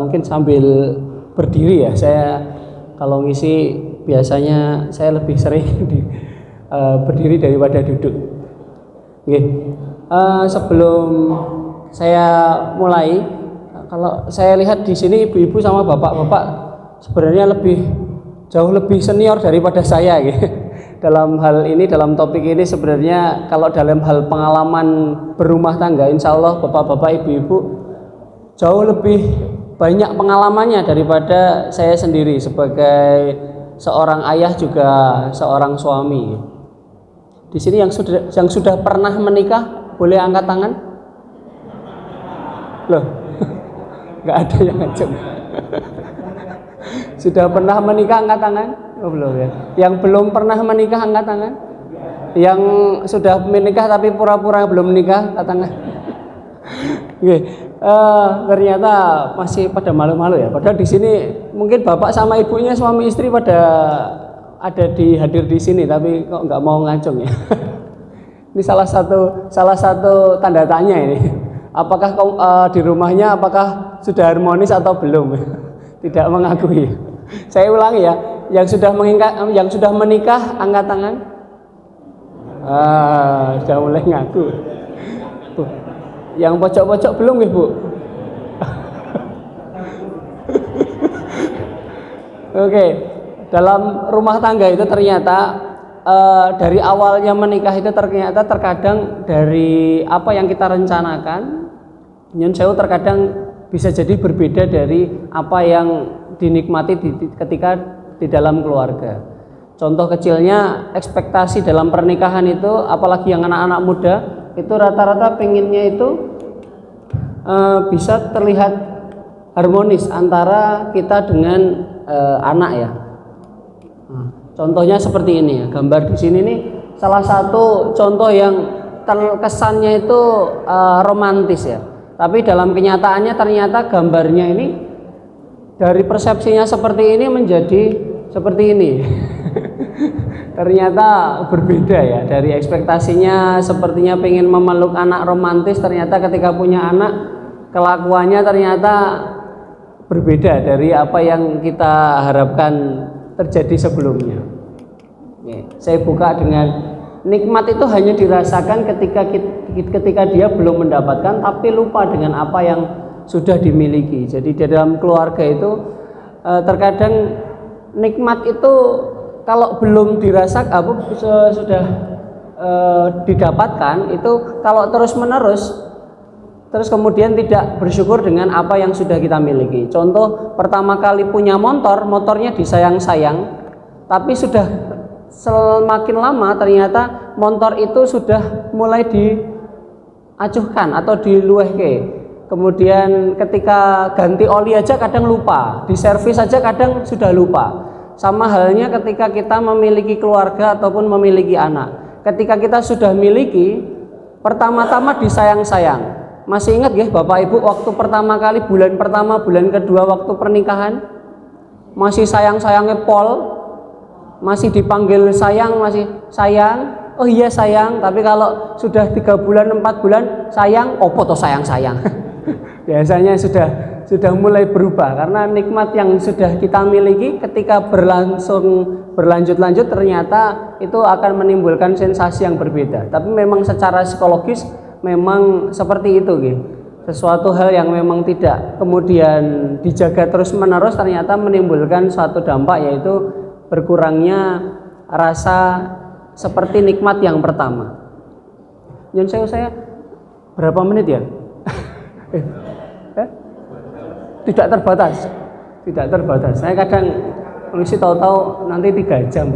Mungkin sambil berdiri ya. Saya kalau ngisi biasanya saya lebih sering berdiri daripada duduk. Oke. Sebelum saya mulai, kalau saya lihat di sini ibu-ibu sama bapak-bapak sebenarnya jauh lebih senior daripada saya gitu. Dalam hal ini, dalam topik ini sebenarnya kalau dalam hal pengalaman berumah tangga, insya Allah bapak-bapak, ibu-ibu jauh lebih banyak pengalamannya daripada saya sendiri sebagai seorang ayah juga seorang suami. Di sini yang sudah pernah menikah boleh angkat tangan? Loh, nggak ada yang ngajak. Sudah pernah menikah angkat tangan? Oh, belum ya. Yang belum pernah menikah angkat tangan? Yang sudah menikah tapi pura-pura belum menikah angkat tangan? Oke. Ternyata masih pada malu-malu ya. Padahal di sini mungkin bapak sama ibunya suami istri pada ada hadir di sini, tapi kok nggak mau ngacung ya. Ini salah satu tanda tanya ini. Apakah di rumahnya apakah sudah harmonis atau belum? Tidak mengakui. Saya ulangi ya. Yang sudah menikah angkat tangan. Sudah mulai ngaku. Yang pojok-pojok belum Ibu? Oke. Dalam rumah tangga itu ternyata dari awalnya menikah itu ternyata terkadang dari apa yang kita rencanakan, nyun sewu terkadang bisa jadi berbeda dari apa yang dinikmati ketika di dalam keluarga. Contoh kecilnya, ekspektasi dalam pernikahan itu, apalagi yang anak-anak muda, itu rata-rata pengennya itu bisa terlihat harmonis antara kita dengan anak ya. Contohnya seperti ini ya, gambar di sini nih salah satu contoh yang terkesannya itu romantis ya. Tapi dalam kenyataannya ternyata gambarnya ini dari persepsinya seperti ini menjadi seperti ini. Ternyata berbeda ya, dari ekspektasinya sepertinya pengen memeluk anak romantis, ternyata ketika punya anak kelakuannya ternyata berbeda dari apa yang kita harapkan terjadi sebelumnya. Saya buka dengan nikmat itu hanya dirasakan ketika dia belum mendapatkan, tapi lupa dengan apa yang sudah dimiliki. Jadi di dalam keluarga itu terkadang nikmat itu kalau belum dirasakan sudah didapatkan itu, kalau terus kemudian tidak bersyukur dengan apa yang sudah kita miliki. Contoh, pertama kali punya motornya disayang-sayang, tapi sudah semakin lama ternyata motor itu sudah mulai diacuhkan atau diluehke. Kemudian ketika ganti oli aja kadang lupa, diservis aja kadang sudah lupa. Sama halnya ketika kita memiliki keluarga ataupun memiliki anak. Ketika kita sudah miliki, pertama-tama disayang-sayang. Masih ingat ya Bapak Ibu waktu pertama kali, bulan pertama, bulan kedua waktu pernikahan? Masih sayang-sayangnya pol, masih dipanggil sayang, masih sayang. Oh iya sayang, tapi kalau sudah 3 bulan, 4 bulan sayang, opo toh sayang-sayang. Biasanya sudah mulai berubah, karena nikmat yang sudah kita miliki ketika berlanjut-lanjut ternyata itu akan menimbulkan sensasi yang berbeda. Tapi memang secara psikologis memang seperti itu gitu. Sesuatu hal yang memang tidak kemudian dijaga terus-menerus ternyata menimbulkan suatu dampak, yaitu berkurangnya rasa seperti nikmat yang pertama. Nyun sewu, saya berapa menit ya? Tidak terbatas. Saya kadang mengisi tahu-tahu nanti 3 jam.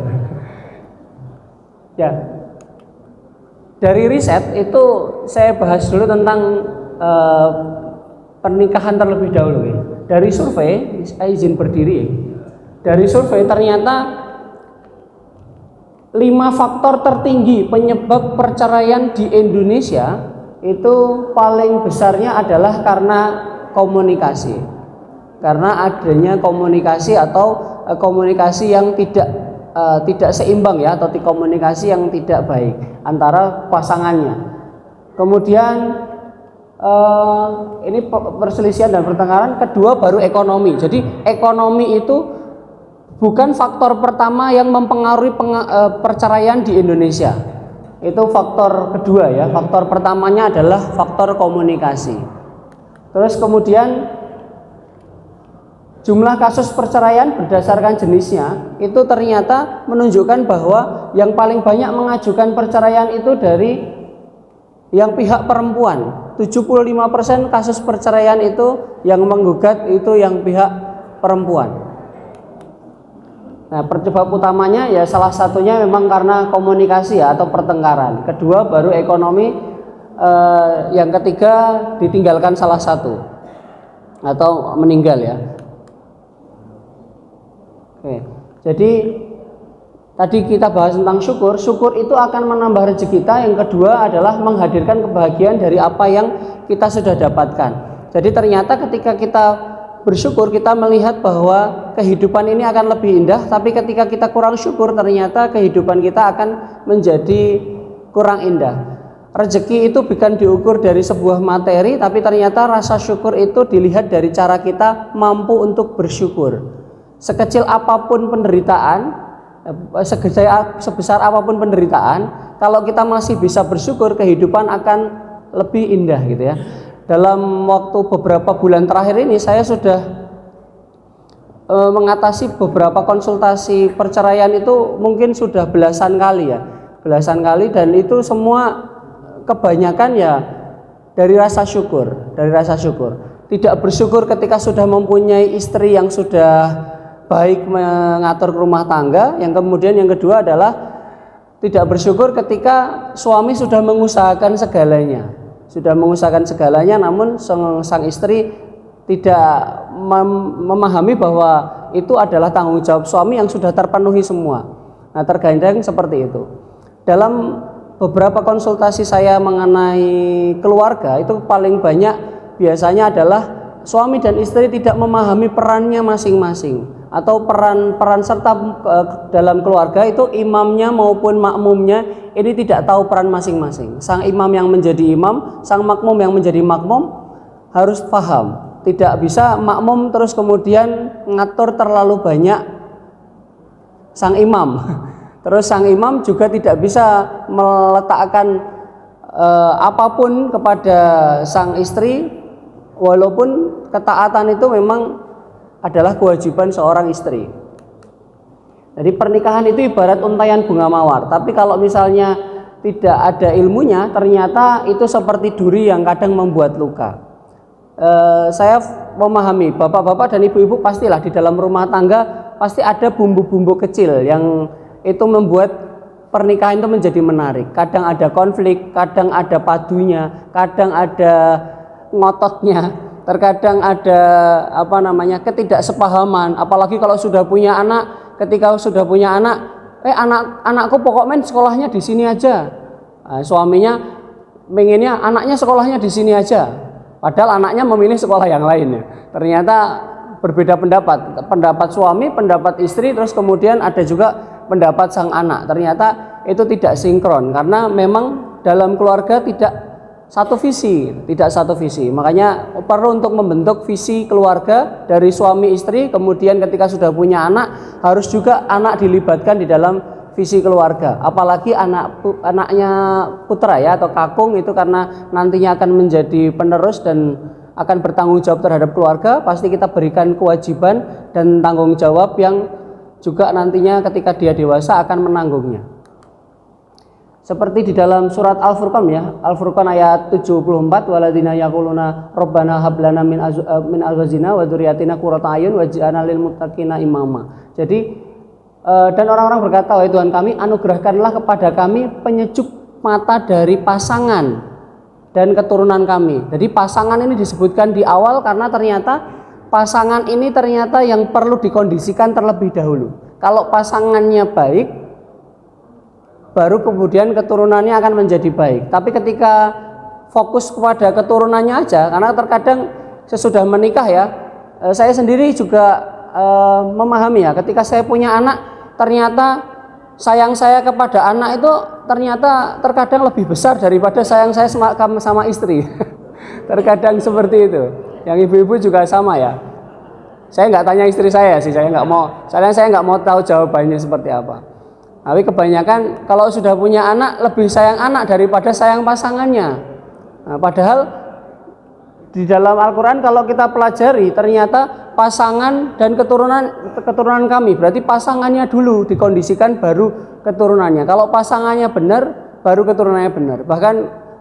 Ya. Dari riset itu saya bahas dulu tentang pernikahan terlebih dahulu ya. Dari survei, saya izin berdiri ya. Dari survei ternyata 5 faktor tertinggi penyebab perceraian di Indonesia itu paling besarnya adalah karena komunikasi. Karena adanya komunikasi atau komunikasi yang tidak seimbang ya, atau komunikasi yang tidak baik antara pasangannya. Kemudian ini perselisihan dan pertengkaran, kedua baru ekonomi. Jadi ekonomi itu bukan faktor pertama yang mempengaruhi perceraian di Indonesia. Itu faktor kedua ya. Faktor pertamanya adalah faktor komunikasi. Terus kemudian jumlah kasus perceraian berdasarkan jenisnya itu ternyata menunjukkan bahwa yang paling banyak mengajukan perceraian itu dari yang pihak perempuan. 75% kasus perceraian itu yang menggugat itu yang pihak perempuan. Nah, penyebab utamanya ya salah satunya memang karena komunikasi ya atau pertengkaran. Kedua baru ekonomi, yang ketiga ditinggalkan salah satu atau meninggal ya. Oke, jadi tadi kita bahas tentang syukur. Syukur itu akan menambah rezeki kita. Yang kedua adalah menghadirkan kebahagiaan dari apa yang kita sudah dapatkan. Jadi ternyata ketika kita bersyukur, kita melihat bahwa kehidupan ini akan lebih indah. Tapi ketika kita kurang syukur, ternyata kehidupan kita akan menjadi kurang indah. Rezeki itu bukan diukur dari sebuah materi, tapi ternyata rasa syukur itu dilihat dari cara kita mampu untuk bersyukur. Sekecil apapun penderitaan, sebesar apapun penderitaan, kalau kita masih bisa bersyukur, kehidupan akan lebih indah gitu ya. Dalam waktu beberapa bulan terakhir ini saya sudah mengatasi beberapa konsultasi perceraian itu mungkin sudah belasan kali ya, dan itu semua kebanyakan ya dari rasa syukur, Tidak bersyukur ketika sudah mempunyai istri yang sudah baik mengatur rumah tangga. Yang kemudian yang kedua adalah tidak bersyukur ketika suami sudah mengusahakan segalanya, namun sang istri tidak memahami bahwa itu adalah tanggung jawab suami yang sudah terpenuhi semua. Nah, terkadang seperti itu. Dalam beberapa konsultasi saya mengenai keluarga, itu paling banyak biasanya adalah suami dan istri tidak memahami perannya masing-masing, atau peran serta dalam keluarga itu imamnya maupun makmumnya ini tidak tahu peran masing-masing. Sang imam yang menjadi imam, sang makmum yang menjadi makmum harus paham. Tidak bisa makmum terus kemudian ngatur terlalu banyak sang imam. Terus sang imam juga tidak bisa meletakkan apapun kepada sang istri, walaupun ketaatan itu memang adalah kewajiban seorang istri. Jadi pernikahan itu ibarat untaian bunga mawar, tapi kalau misalnya tidak ada ilmunya, ternyata itu seperti duri yang kadang membuat luka. Saya memahami bapak-bapak dan ibu-ibu pastilah di dalam rumah tangga pasti ada bumbu-bumbu kecil yang itu membuat pernikahan itu menjadi menarik. Kadang ada konflik, kadang ada padunya, kadang ada ngototnya, terkadang ada ketidaksepahaman. Apalagi kalau sudah punya anak. Ketika sudah punya anakku pokoknya sekolahnya di sini aja. Nah, suaminya menginginnya anaknya sekolahnya di sini aja, padahal anaknya memilih sekolah yang lain ya. Ternyata berbeda pendapat suami, pendapat istri, terus kemudian ada juga pendapat sang anak. Ternyata itu tidak sinkron karena memang dalam keluarga tidak satu visi. Makanya perlu untuk membentuk visi keluarga dari suami istri. Kemudian ketika sudah punya anak, harus juga anak dilibatkan di dalam visi keluarga. Apalagi anaknya putra ya atau kakung itu, karena nantinya akan menjadi penerus dan akan bertanggung jawab terhadap keluarga. Pasti kita berikan kewajiban dan tanggung jawab yang juga nantinya ketika dia dewasa akan menanggungnya. Seperti di dalam surat Al-Furqan ya, Al-Furqan ayat 74, waladina yaquluna rabbana hab lana min azwajina wa dzurriyyatina qurrata a'yun waj'alna lil muttaqina imama. Jadi dan orang-orang berkata, wahai Tuhan kami, anugerahkanlah kepada kami penyejuk mata dari pasangan dan keturunan kami. Jadi pasangan ini disebutkan di awal karena ternyata pasangan ini ternyata yang perlu dikondisikan terlebih dahulu. Kalau pasangannya baik, baru kemudian keturunannya akan menjadi baik. Tapi ketika fokus kepada keturunannya aja, karena terkadang sesudah menikah ya, saya sendiri juga memahami ya, ketika saya punya anak, ternyata sayang saya kepada anak itu ternyata terkadang lebih besar daripada sayang saya sama istri. Terkadang seperti itu. Yang ibu-ibu juga sama ya. Saya nggak tanya istri saya sih, saya nggak mau. Soalnya saya nggak mau tahu jawabannya seperti apa. Tapi kebanyakan kalau sudah punya anak lebih sayang anak daripada sayang pasangannya. Nah, padahal di dalam Al-Quran kalau kita pelajari ternyata pasangan dan keturunan kami, berarti pasangannya dulu dikondisikan baru keturunannya. Kalau pasangannya benar baru keturunannya benar. Bahkan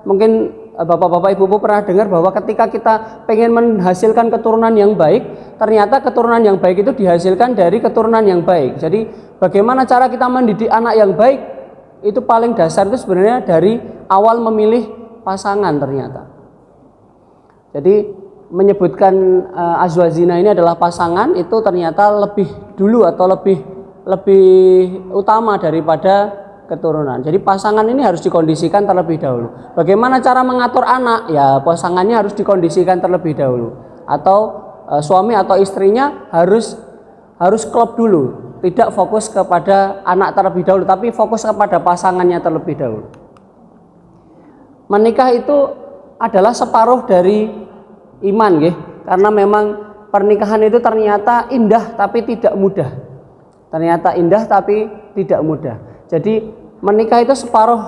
mungkin bapak-bapak ibu-ibu pernah dengar bahwa ketika kita pengen menghasilkan keturunan yang baik, ternyata keturunan yang baik itu dihasilkan dari keturunan yang baik. Jadi bagaimana cara kita mendidik anak yang baik, itu paling dasar itu sebenarnya dari awal memilih pasangan ternyata. Jadi menyebutkan azwajina ini adalah pasangan itu ternyata lebih dulu atau lebih utama daripada keturunan. Jadi pasangan ini harus dikondisikan terlebih dahulu. Bagaimana cara mengatur anak? Ya pasangannya harus dikondisikan terlebih dahulu. Atau suami atau istrinya harus klop dulu. Tidak fokus kepada anak terlebih dahulu, tapi fokus kepada pasangannya terlebih dahulu. Menikah itu adalah separuh dari iman, karena memang pernikahan itu ternyata indah tapi tidak mudah. Ternyata indah tapi tidak mudah. Jadi menikah itu separuh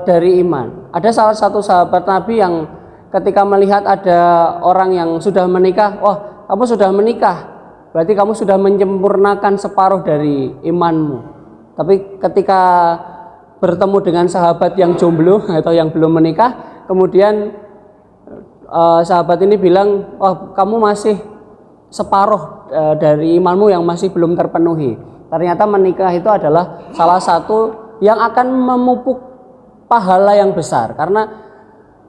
dari iman. Ada salah satu sahabat Nabi yang ketika melihat ada orang yang sudah menikah, wah kamu sudah menikah, berarti kamu sudah menyempurnakan separuh dari imanmu. Tapi ketika bertemu dengan sahabat yang jomblo atau yang belum menikah, kemudian sahabat ini bilang, oh kamu masih separuh dari imanmu yang masih belum terpenuhi. Ternyata menikah itu adalah salah satu yang akan memupuk pahala yang besar, karena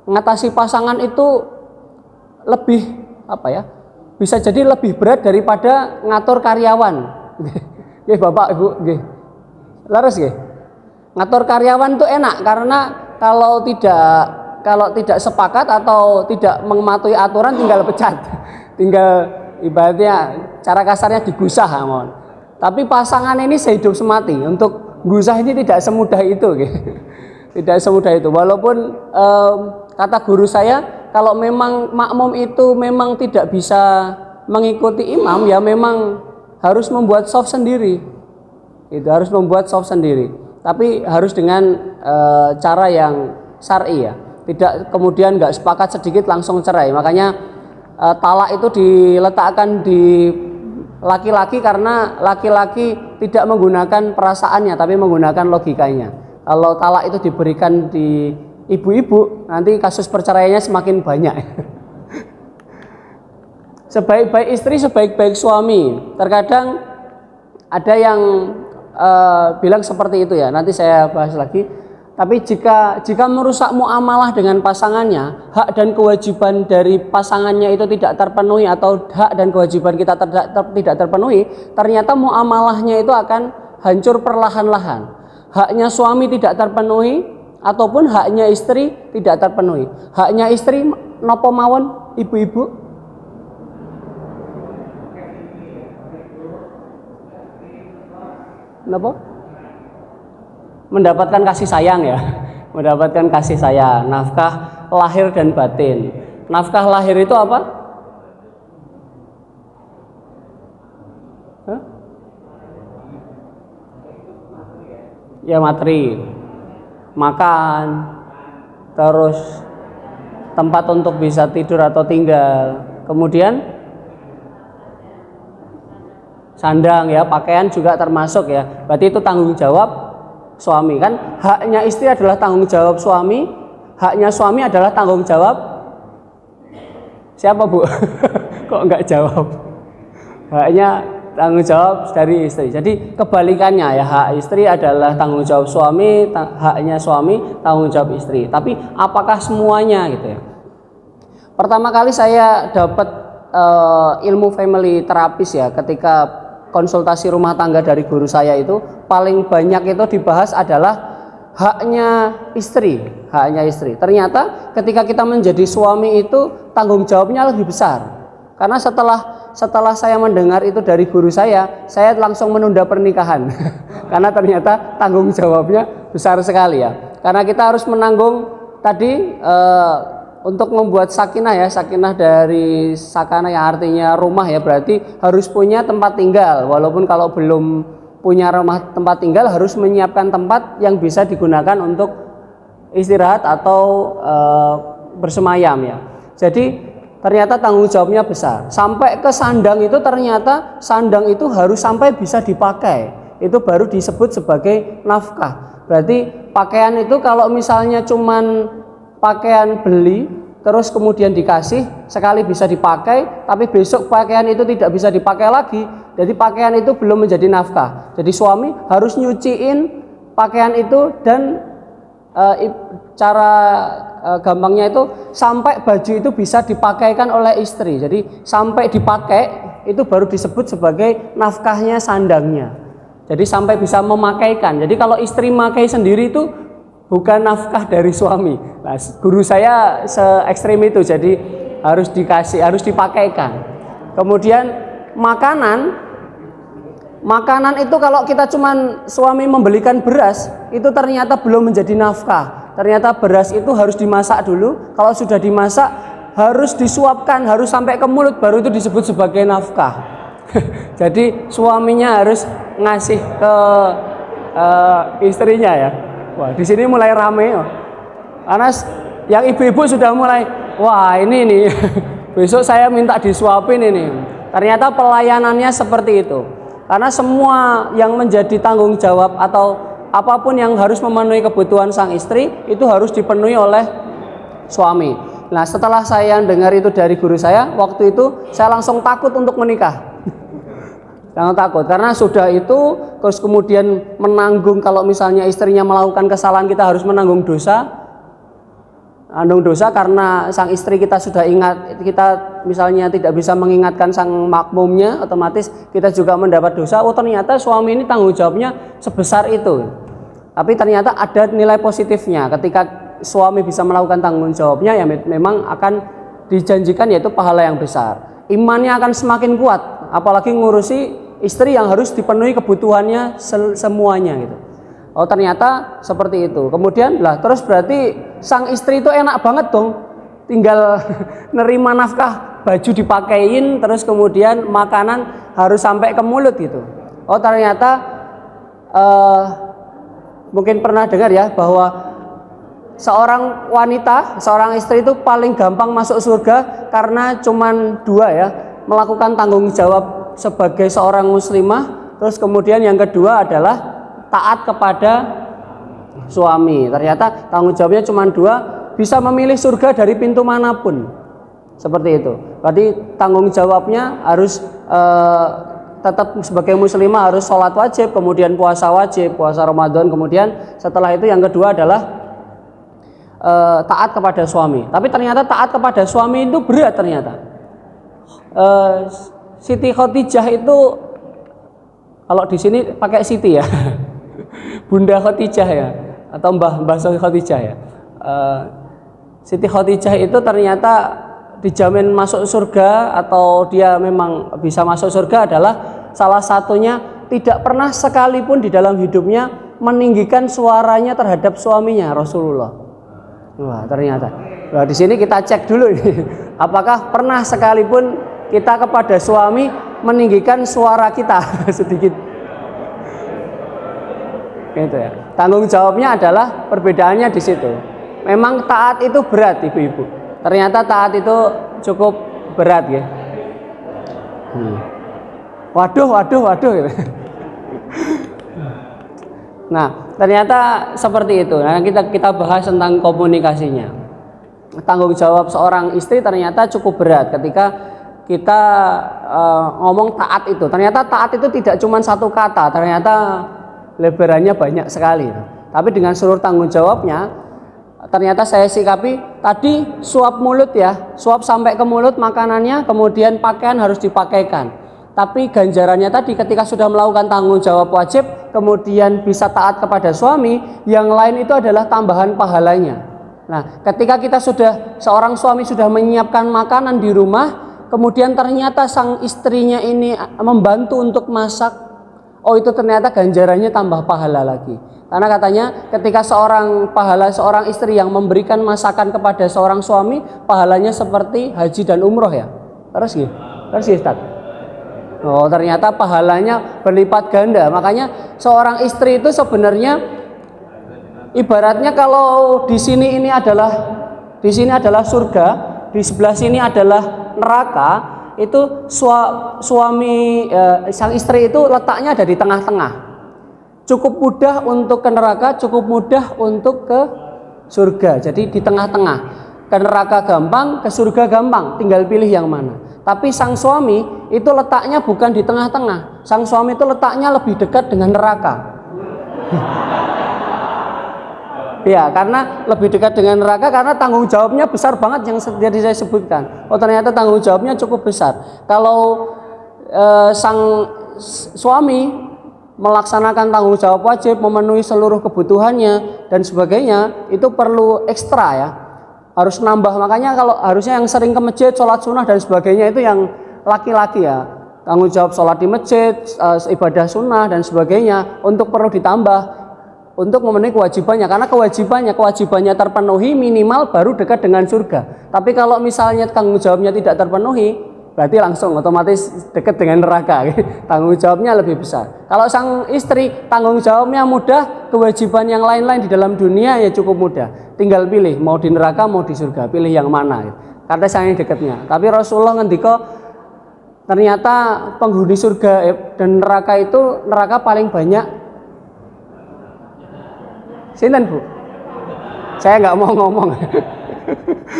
mengatasi pasangan itu lebih bisa jadi lebih berat daripada ngatur karyawan. Nggih Bapak Ibu, nggih. Laras nggih. Ngatur karyawan itu enak karena kalau tidak sepakat atau tidak mematuhi aturan tinggal pecat. Tinggal ibaratnya cara kasarnya digusah, mohon. Tapi pasangan ini sehidup semati. Untuk gusah ini tidak semudah itu, tidak semudah itu. Walaupun kata guru saya, kalau memang makmum itu memang tidak bisa mengikuti imam, ya memang harus membuat soft sendiri. Itu harus membuat soft sendiri. Tapi harus dengan cara yang syar'i ya. Tidak kemudian nggak sepakat sedikit langsung cerai. Makanya talak itu diletakkan di laki-laki karena laki-laki tidak menggunakan perasaannya tapi menggunakan logikanya. Kalau talak itu diberikan di ibu-ibu, nanti kasus perceraiannya semakin banyak. Sebaik-baik istri, sebaik-baik suami. Terkadang ada yang bilang seperti itu ya. Nanti saya bahas lagi. Tapi jika merusak muamalah dengan pasangannya, hak dan kewajiban dari pasangannya itu tidak terpenuhi atau hak dan kewajiban kita tidak terpenuhi, ternyata muamalahnya itu akan hancur perlahan-lahan. Haknya suami tidak terpenuhi ataupun haknya istri tidak terpenuhi. Haknya istri nopo mawon ibu-ibu? Napa? Mendapatkan kasih sayang ya, mendapatkan kasih sayang, nafkah lahir dan batin. Nafkah lahir itu apa? Hah? Ya materi, makan, terus tempat untuk bisa tidur atau tinggal, kemudian sandang ya, pakaian juga termasuk ya. Berarti itu tanggung jawab suami kan. Haknya istri adalah tanggung jawab suami, haknya suami adalah tanggung jawab siapa Bu? Kok enggak jawab? Haknya tanggung jawab dari istri. Jadi kebalikannya ya, hak istri adalah tanggung jawab suami, haknya suami tanggung jawab istri. Tapi apakah semuanya gitu ya? Pertama kali saya dapat ilmu family terapis ya, ketika konsultasi rumah tangga dari guru saya itu paling banyak itu dibahas adalah haknya istri, haknya istri. Ternyata ketika kita menjadi suami itu tanggung jawabnya lebih besar. Karena setelah saya mendengar itu dari guru saya langsung menunda pernikahan. Karena ternyata tanggung jawabnya besar sekali ya. Karena kita harus menanggung tadi untuk membuat sakinah ya, sakinah dari sakana yang artinya rumah ya, berarti harus punya tempat tinggal. Walaupun kalau belum punya rumah tempat tinggal, harus menyiapkan tempat yang bisa digunakan untuk istirahat atau bersemayam ya. Jadi ternyata tanggung jawabnya besar. Sampai ke sandang itu, ternyata sandang itu harus sampai bisa dipakai. Itu baru disebut sebagai nafkah. Berarti pakaian itu kalau misalnya cuman pakaian beli terus kemudian dikasih, sekali bisa dipakai, tapi besok pakaian itu tidak bisa dipakai lagi, jadi pakaian itu belum menjadi nafkah. Jadi suami harus nyuciin pakaian itu, dan cara gampangnya itu sampai baju itu bisa dipakaikan oleh istri. Jadi sampai dipakai itu baru disebut sebagai nafkahnya sandangnya. Jadi sampai bisa memakaikan. Jadi kalau istri memakai sendiri itu bukan nafkah dari suami. Nah, guru saya se-ekstrim itu, jadi harus dikasih, harus dipakaikan. Kemudian makanan itu kalau kita cuman suami membelikan beras, itu ternyata belum menjadi nafkah. Ternyata beras itu harus dimasak dulu. Kalau sudah dimasak harus disuapkan, harus sampai ke mulut, baru itu disebut sebagai nafkah. Jadi suaminya harus ngasih ke istrinya ya. Wah, di sini mulai rame ya. Karena yang ibu-ibu sudah mulai, wah ini nih besok saya minta disuapin ini. Ternyata pelayanannya seperti itu. Karena semua yang menjadi tanggung jawab atau apapun yang harus memenuhi kebutuhan sang istri itu harus dipenuhi oleh suami. Nah, setelah saya dengar itu dari guru saya, waktu itu saya langsung takut untuk menikah. Jangan takut, karena sudah itu terus kemudian menanggung, kalau misalnya istrinya melakukan kesalahan kita harus menanggung dosa. Karena sang istri kita sudah ingat, kita misalnya tidak bisa mengingatkan sang makmumnya, otomatis kita juga mendapat dosa. Oh, ternyata suami ini tanggung jawabnya sebesar itu. Tapi ternyata ada nilai positifnya ketika suami bisa melakukan tanggung jawabnya, ya memang akan dijanjikan yaitu pahala yang besar. Imannya akan semakin kuat, apalagi ngurusi istri yang harus dipenuhi kebutuhannya semuanya gitu. Oh, ternyata seperti itu. Kemudian lah terus berarti sang istri itu enak banget dong, tinggal nerima nafkah, baju dipakein, terus kemudian makanan harus sampai ke mulut gitu. Oh, ternyata mungkin pernah dengar ya bahwa seorang wanita, seorang istri itu paling gampang masuk surga karena cuman dua ya, melakukan tanggung jawab sebagai seorang muslimah, terus kemudian yang kedua adalah taat kepada suami. Ternyata tanggung jawabnya cuma dua, bisa memilih surga dari pintu manapun. Seperti itu. Berarti tanggung jawabnya harus tetap sebagai muslimah harus sholat wajib, kemudian puasa wajib, puasa Ramadan, kemudian setelah itu yang kedua adalah taat kepada suami. Tapi ternyata taat kepada suami itu berat ternyata. Siti Khadijah itu, kalau di sini pakai Siti ya, Bunda Khadijah ya, atau Mbah Khadijah ya. Siti Khadijah itu ternyata dijamin masuk surga, atau dia memang bisa masuk surga adalah salah satunya tidak pernah sekalipun di dalam hidupnya meninggikan suaranya terhadap suaminya Rasulullah. Wah, ternyata. Nah, di sini kita cek dulu nih, apakah pernah sekalipun kita kepada suami meninggikan suara kita sedikit. Gitu ya. Tanggung jawabnya adalah perbedaannya di situ. Memang taat itu berat, ibu-ibu. Ternyata taat itu cukup berat ya. Waduh gitu. Nah, ternyata seperti itu. Nah, kita bahas tentang komunikasinya. Tanggung jawab seorang istri ternyata cukup berat ketika kita ngomong taat itu. Ternyata taat itu tidak cuma satu kata, ternyata lebarannya banyak sekali. Tapi dengan seluruh tanggung jawabnya, ternyata saya sikapi tadi suap mulut ya, suap sampai ke mulut makanannya, kemudian pakaian harus dipakaikan. Tapi ganjarannya tadi ketika sudah melakukan tanggung jawab wajib, kemudian bisa taat kepada suami, yang lain itu adalah tambahan pahalanya. Nah, ketika kita seorang suami sudah menyiapkan makanan di rumah, kemudian ternyata sang istrinya ini membantu untuk masak, oh itu ternyata ganjarannya tambah pahala lagi. Karena katanya ketika seorang istri yang memberikan masakan kepada seorang suami, pahalanya seperti haji dan umroh ya. Terus Ustaz. Oh ternyata pahalanya berlipat ganda. Makanya seorang istri itu sebenarnya ibaratnya kalau di sini adalah surga, di sebelah sini adalah neraka, itu sang istri itu letaknya ada di tengah-tengah. Cukup mudah untuk ke neraka, cukup mudah untuk ke surga. Jadi di tengah-tengah. Ke neraka gampang, ke surga gampang, tinggal pilih yang mana. Tapi sang suami itu letaknya bukan di tengah-tengah. Sang suami itu letaknya lebih dekat dengan neraka. Ya, karena lebih dekat dengan neraka karena tanggung jawabnya besar banget yang tadi saya sebutkan. Oh, ternyata tanggung jawabnya cukup besar. Kalau sang suami melaksanakan tanggung jawab wajib, memenuhi seluruh kebutuhannya dan sebagainya, itu perlu ekstra ya. Harus nambah. Makanya kalau harusnya yang sering ke masjid, sholat sunnah dan sebagainya itu yang laki-laki ya. Tanggung jawab sholat di masjid, ibadah sunnah dan sebagainya untuk perlu ditambah untuk memenuhi kewajibannya, karena kewajibannya terpenuhi minimal baru dekat dengan surga. Tapi kalau misalnya tanggung jawabnya tidak terpenuhi, berarti langsung otomatis dekat dengan neraka. Tanggung jawabnya lebih besar. Kalau sang istri tanggung jawabnya mudah, kewajiban yang lain-lain di dalam dunia ya cukup mudah. Tinggal pilih mau di neraka mau di surga, pilih yang mana. Kata saya dekatnya. Tapi Rasulullah ngendika ternyata penghuni surga dan neraka itu neraka paling banyak. Sinten Bu? Saya nggak mau ngomong,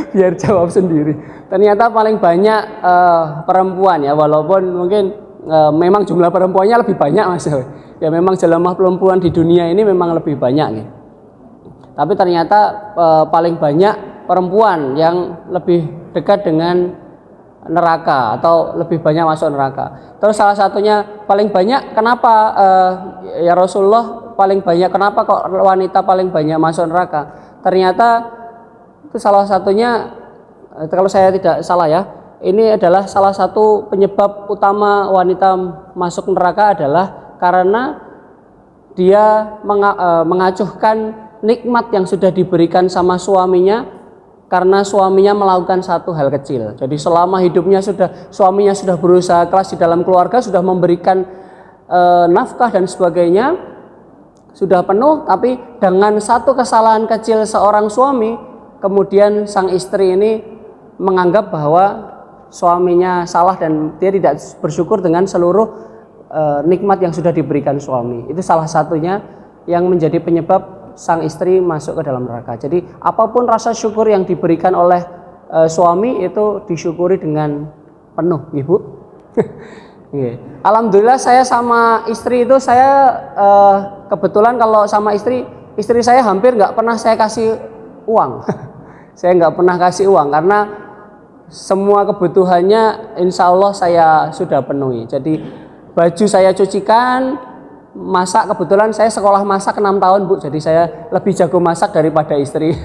biar jawab sendiri. Ternyata paling banyak perempuan ya, walaupun mungkin memang jumlah perempuannya lebih banyak Mas. Ya memang jemaah perempuan di dunia ini memang lebih banyak ya. Tapi ternyata paling banyak perempuan yang lebih dekat dengan neraka atau lebih banyak masuk neraka. Terus salah satunya paling banyak kenapa ya Rasulullah paling banyak, kenapa kok wanita paling banyak masuk neraka? Ternyata itu salah satunya, kalau saya tidak salah ya, ini adalah salah satu penyebab utama wanita masuk neraka adalah karena dia mengacuhkan nikmat yang sudah diberikan sama suaminya karena suaminya melakukan satu hal kecil. Jadi selama hidupnya suaminya sudah berusaha keras di dalam keluarga, sudah memberikan nafkah dan sebagainya, sudah penuh, tapi dengan satu kesalahan kecil seorang suami, kemudian sang istri ini menganggap bahwa suaminya salah dan dia tidak bersyukur dengan seluruh nikmat yang sudah diberikan suami. Itu salah satunya yang menjadi penyebab sang istri masuk ke dalam neraka. Jadi apapun rasa syukur yang diberikan oleh suami itu disyukuri dengan penuh, Ibu. Alhamdulillah saya sama istri itu saya kebetulan kalau sama istri saya hampir nggak pernah saya kasih uang. Saya nggak pernah kasih uang karena semua kebutuhannya insya Allah saya sudah penuhi. Jadi baju saya cucikan, masak, kebetulan saya sekolah masak 6 tahun Bu, jadi saya lebih jago masak daripada istri.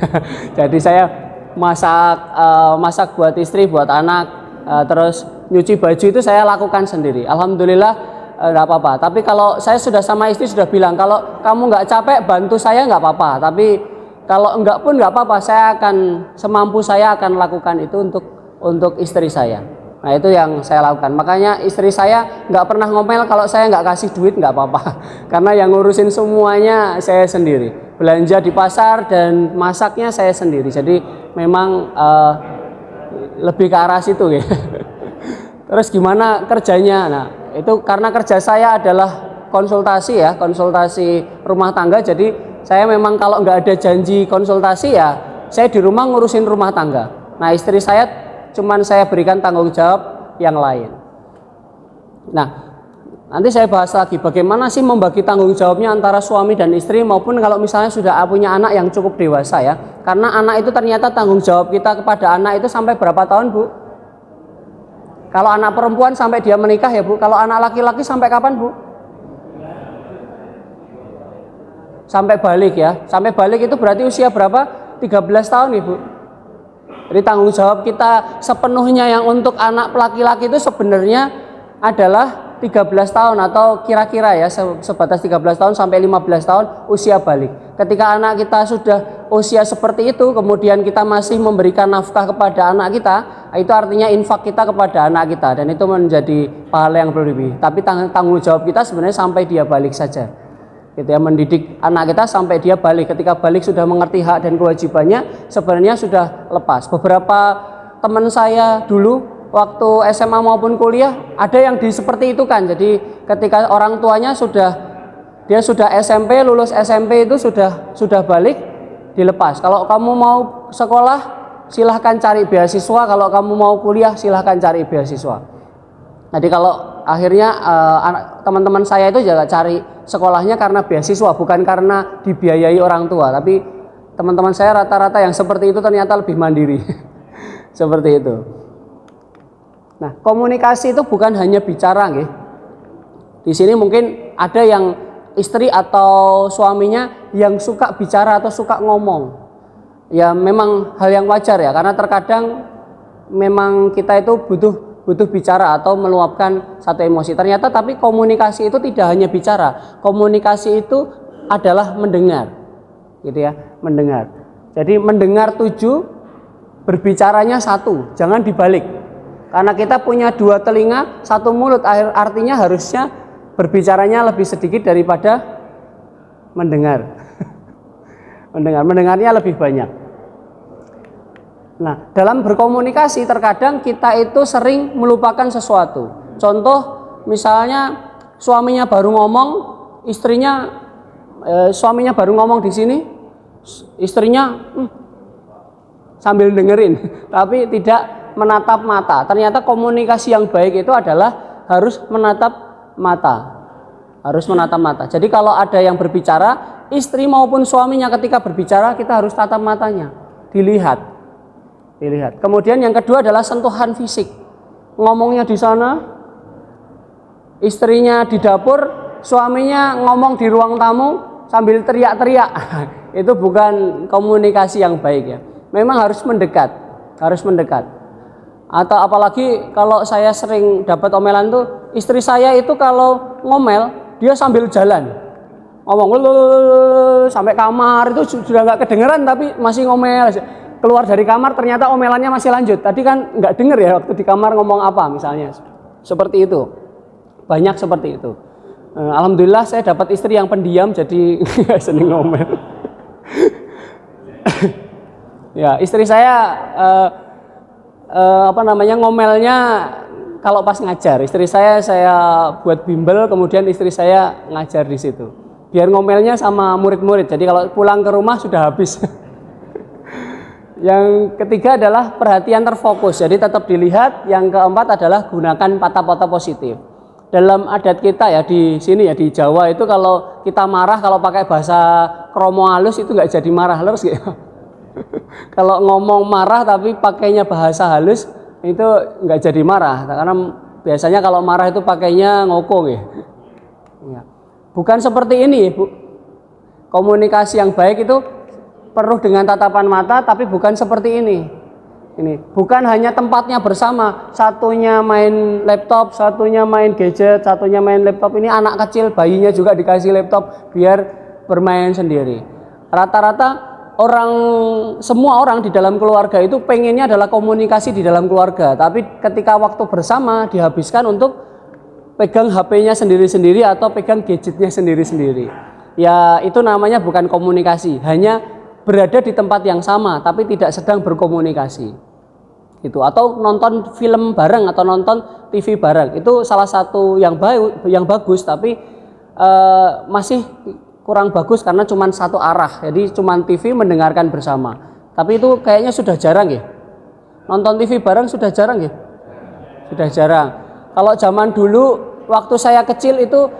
Jadi saya masak buat istri, buat anak. Terus nyuci baju itu saya lakukan sendiri. Alhamdulillah enggak apa-apa. Tapi kalau saya sudah sama istri sudah bilang, kalau kamu nggak capek bantu saya nggak apa-apa. Tapi kalau enggak pun nggak apa-apa. Saya akan semampu saya akan lakukan itu untuk istri saya. Nah itu yang saya lakukan. Makanya istri saya nggak pernah ngomel kalau saya nggak kasih duit, nggak apa-apa. Karena yang ngurusin semuanya saya sendiri. Belanja di pasar dan masaknya saya sendiri. Jadi memang lebih ke arah situ ya. Terus gimana kerjanya? Nah itu karena kerja saya adalah konsultasi ya, konsultasi rumah tangga. Jadi saya memang kalau nggak ada janji konsultasi ya saya di rumah ngurusin rumah tangga. Nah istri saya cuman saya berikan tanggung jawab yang lain. Nah nanti saya bahas lagi bagaimana sih membagi tanggung jawabnya antara suami dan istri, maupun kalau misalnya sudah punya anak yang cukup dewasa ya. Karena anak itu ternyata tanggung jawab kita kepada anak itu sampai berapa tahun Bu? Kalau anak perempuan sampai dia menikah ya Bu. Kalau anak laki-laki sampai kapan Bu? Sampai balik ya. Sampai balik itu berarti usia berapa? 13 tahun Ibu. Jadi tanggung jawab kita sepenuhnya yang untuk anak laki-laki itu sebenarnya adalah 13 tahun atau kira-kira ya sebatas 13 tahun sampai 15 tahun usia balik. Ketika anak kita sudah usia seperti itu, kemudian kita masih memberikan nafkah kepada anak kita, itu artinya infak kita kepada anak kita, dan itu menjadi pahala yang berlebih. Tapi tanggung jawab kita sebenarnya sampai dia balik saja. Gitu ya, mendidik anak kita sampai dia balik. Ketika balik sudah mengerti hak dan kewajibannya, sebenarnya sudah lepas. Beberapa teman saya dulu waktu SMA maupun kuliah ada yang seperti itu kan. Jadi ketika orang tuanya dia sudah SMP, lulus SMP itu sudah balik, dilepas. Kalau kamu mau sekolah silahkan cari beasiswa, kalau kamu mau kuliah silahkan cari beasiswa. Jadi kalau akhirnya teman-teman saya itu juga cari sekolahnya karena beasiswa, bukan karena dibiayai orang tua. Tapi teman-teman saya rata-rata yang seperti itu ternyata lebih mandiri. Seperti itu. Nah, komunikasi itu bukan hanya bicara, nggih. Di sini mungkin ada yang istri atau suaminya yang suka bicara atau suka ngomong. Ya memang hal yang wajar ya, karena terkadang memang kita itu butuh bicara atau meluapkan satu emosi. Ternyata tapi komunikasi itu tidak hanya bicara. Komunikasi itu adalah mendengar. Gitu ya, mendengar. Jadi mendengar 7, berbicaranya 1, jangan dibalik. Karena kita punya 2 telinga, 1 mulut, artinya harusnya berbicaranya lebih sedikit daripada mendengar. Mendengarnya lebih banyak. Nah, dalam berkomunikasi terkadang kita itu sering melupakan sesuatu. Contoh, misalnya suaminya baru ngomong, suaminya baru ngomong di sini, istrinya sambil dengerin, tapi tidak menatap mata. Ternyata komunikasi yang baik itu adalah harus menatap mata. Harus menatap mata. Jadi kalau ada yang berbicara, istri maupun suaminya ketika berbicara, kita harus tatap matanya, dilihat. Kemudian yang kedua adalah sentuhan fisik. Ngomongnya di sana, istrinya di dapur, suaminya ngomong di ruang tamu sambil teriak-teriak. Itu bukan komunikasi yang baik ya. Memang harus mendekat. Atau apalagi kalau saya sering dapat omelan tuh, istri saya itu kalau ngomel, dia sambil jalan. Ngomong sampai kamar itu sudah nggak kedengeran tapi masih ngomel. Keluar dari kamar ternyata omelannya masih lanjut. Tadi kan nggak denger ya waktu di kamar ngomong apa misalnya. Seperti itu. Banyak seperti itu. Alhamdulillah saya dapat istri yang pendiam jadi nggak seneng ngomel. Ya, istri saya ngomelnya kalau pas ngajar. Istri saya buat bimbel, kemudian istri saya ngajar di situ. Biar ngomelnya sama murid-murid. Jadi kalau pulang ke rumah sudah habis. Yang ketiga adalah perhatian terfokus, jadi tetap dilihat. Yang keempat adalah gunakan kata-kata positif. Dalam adat kita ya di sini ya di Jawa itu kalau kita marah kalau pakai bahasa kromo halus itu nggak jadi marah terus gitu. Kalau ngomong marah tapi pakainya bahasa halus itu nggak jadi marah, karena biasanya kalau marah itu pakainya ngoko gitu. Ya. Bukan seperti ini, Bu. Komunikasi yang baik itu penuh dengan tatapan mata, tapi bukan seperti ini. Bukan hanya tempatnya bersama, satunya main laptop, satunya main gadget, satunya main laptop. Ini anak kecil, bayinya juga dikasih laptop biar bermain sendiri. Rata-rata semua orang di dalam keluarga itu pengennya adalah komunikasi di dalam keluarga, tapi ketika waktu bersama dihabiskan untuk pegang HP-nya sendiri-sendiri atau pegang gadgetnya sendiri-sendiri. Ya itu namanya bukan komunikasi, hanya berada di tempat yang sama tapi tidak sedang berkomunikasi itu. Atau nonton film bareng atau nonton TV bareng, itu salah satu yang bagus, tapi masih kurang bagus karena cuma satu arah, jadi cuma TV mendengarkan bersama. Tapi itu kayaknya sudah jarang ya, nonton TV bareng sudah jarang ya, sudah jarang. Kalau zaman dulu waktu saya kecil itu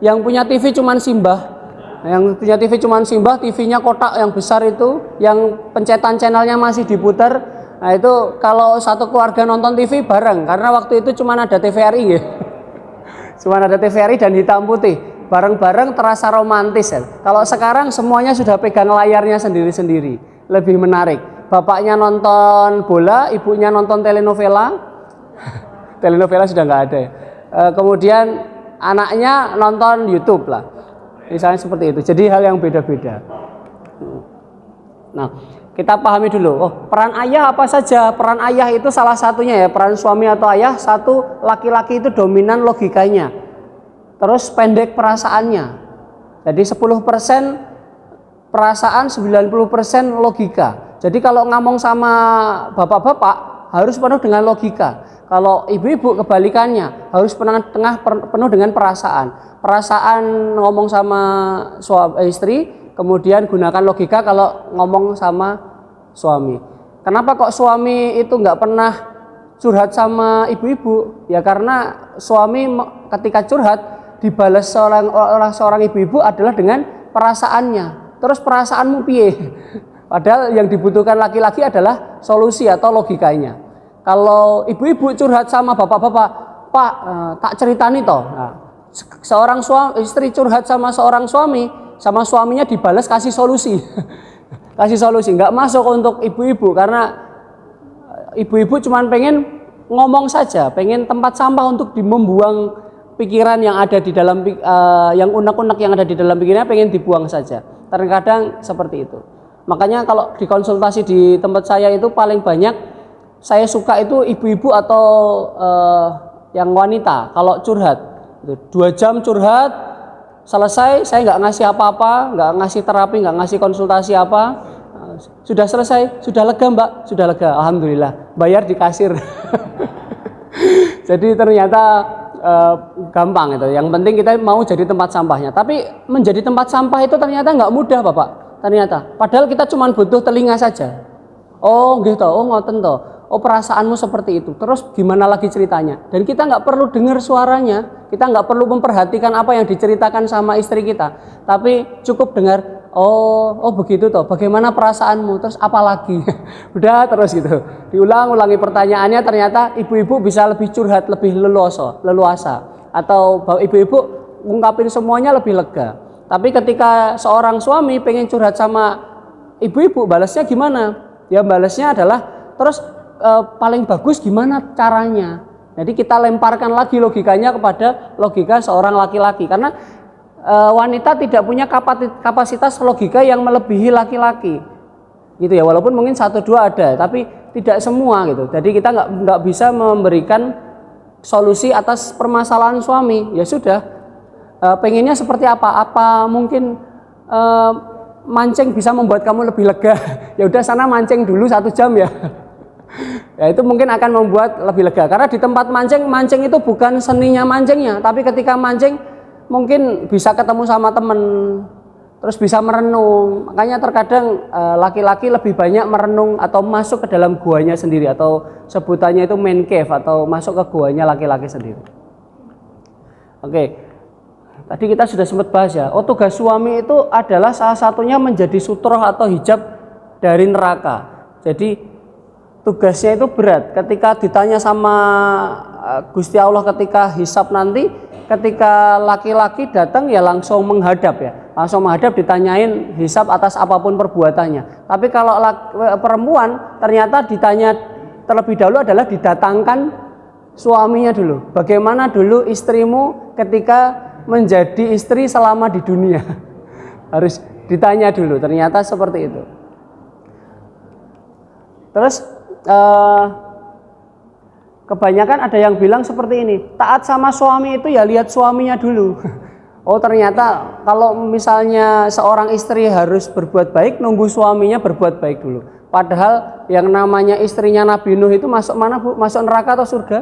yang punya TV cuma simbah. Yang punya TV cuma simbah, TV-nya kotak yang besar itu, yang pencetan channelnya masih diputar. Nah itu kalau satu keluarga nonton TV bareng, karena waktu itu cuma ada TVRI ya. Cuma ada TVRI dan hitam putih, bareng-bareng terasa romantis ya. Kalau sekarang semuanya sudah pegang layarnya sendiri-sendiri, lebih menarik. Bapaknya nonton bola, ibunya nonton telenovela. Telenovela sudah nggak ada ya. Kemudian anaknya nonton YouTube lah. Misalnya seperti itu. Jadi hal yang beda-beda. Nah, kita pahami dulu. Oh, peran ayah apa saja? Peran ayah itu salah satunya ya, peran suami atau ayah. Satu, laki-laki itu dominan logikanya. Terus pendek perasaannya. Jadi 10% perasaan, 90% logika. Jadi kalau ngomong sama bapak-bapak harus penuh dengan logika. Kalau ibu-ibu kebalikannya, harus penuh dengan perasaan. Perasaan ngomong sama istri, kemudian gunakan logika kalau ngomong sama suami. Kenapa kok suami itu nggak pernah curhat sama ibu-ibu? Ya karena suami ketika curhat dibalas seorang ibu-ibu adalah dengan perasaannya. Terus perasaanmu piye? Padahal yang dibutuhkan laki-laki adalah solusi atau logikanya. Kalau ibu-ibu curhat sama bapak-bapak, Pak, tak ceritani toh. Nah, seorang istri curhat sama seorang suami, sama suaminya dibalas kasih solusi. Kasih solusi, nggak masuk untuk ibu-ibu karena ibu-ibu cuma pengen ngomong saja, pengen tempat sampah untuk membuang pikiran yang ada di dalam yang unek-unek yang ada di dalam pikirannya pengen dibuang saja. Terkadang seperti itu. Makanya kalau dikonsultasi di tempat saya itu paling banyak saya suka itu ibu-ibu atau yang wanita kalau curhat. 2 jam curhat, selesai saya nggak ngasih apa-apa, nggak ngasih terapi, nggak ngasih konsultasi apa. Sudah selesai, sudah lega Mbak, sudah lega, alhamdulillah, bayar di kasir. Jadi ternyata gampang itu. Yang penting kita mau jadi tempat sampahnya. Tapi menjadi tempat sampah itu ternyata nggak mudah Bapak. Ternyata. Padahal kita cuma butuh telinga saja. Oh gitu, oh ngoten toh. Oh perasaanmu seperti itu. Terus gimana lagi ceritanya? Dan kita nggak perlu dengar suaranya. Kita nggak perlu memperhatikan apa yang diceritakan sama istri kita. Tapi cukup dengar. Oh begitu toh. Bagaimana perasaanmu? Terus apa lagi? Udah terus gitu. Diulang-ulangi pertanyaannya. Ternyata ibu-ibu bisa lebih curhat, lebih leluasa. Atau ibu-ibu ngungkapin semuanya lebih lega. Tapi ketika seorang suami pengen curhat sama ibu-ibu, balasnya gimana? Ya balasnya adalah terus paling bagus gimana caranya. Jadi kita lemparkan lagi logikanya kepada logika seorang laki-laki. Karena wanita tidak punya kapasitas logika yang melebihi laki-laki. Gitu ya, walaupun mungkin 1-2 ada, tapi tidak semua gitu. Jadi kita nggak bisa memberikan solusi atas permasalahan suami. Ya sudah, pengennya seperti apa? Apa mungkin mancing bisa membuat kamu lebih lega? Ya udah sana mancing dulu 1 jam ya. Ya itu mungkin akan membuat lebih lega. Karena di tempat mancing itu bukan seninya mancingnya, tapi ketika mancing mungkin bisa ketemu sama teman, terus bisa merenung. Makanya terkadang laki-laki lebih banyak merenung atau masuk ke dalam guanya sendiri, atau sebutannya itu man cave, atau masuk ke guanya laki-laki sendiri. Oke, tadi kita sudah sempat bahas ya. Oh, tugas suami itu adalah salah satunya menjadi sutroh atau hijab dari neraka. Jadi tugasnya itu berat. Ketika ditanya sama Gusti Allah ketika hisab nanti, ketika laki-laki datang ya langsung menghadap ya, langsung menghadap ditanyain hisab atas apapun perbuatannya. Tapi kalau perempuan ternyata ditanya terlebih dahulu adalah didatangkan suaminya dulu. Bagaimana dulu istrimu ketika menjadi istri selama di dunia? Harus ditanya dulu. Ternyata seperti itu. Terus kebanyakan ada yang bilang seperti ini, taat sama suami itu ya lihat suaminya dulu. Oh ternyata kalau misalnya seorang istri harus berbuat baik, nunggu suaminya berbuat baik dulu. Padahal yang namanya istrinya Nabi Nuh itu masuk mana Bu? Masuk neraka atau surga?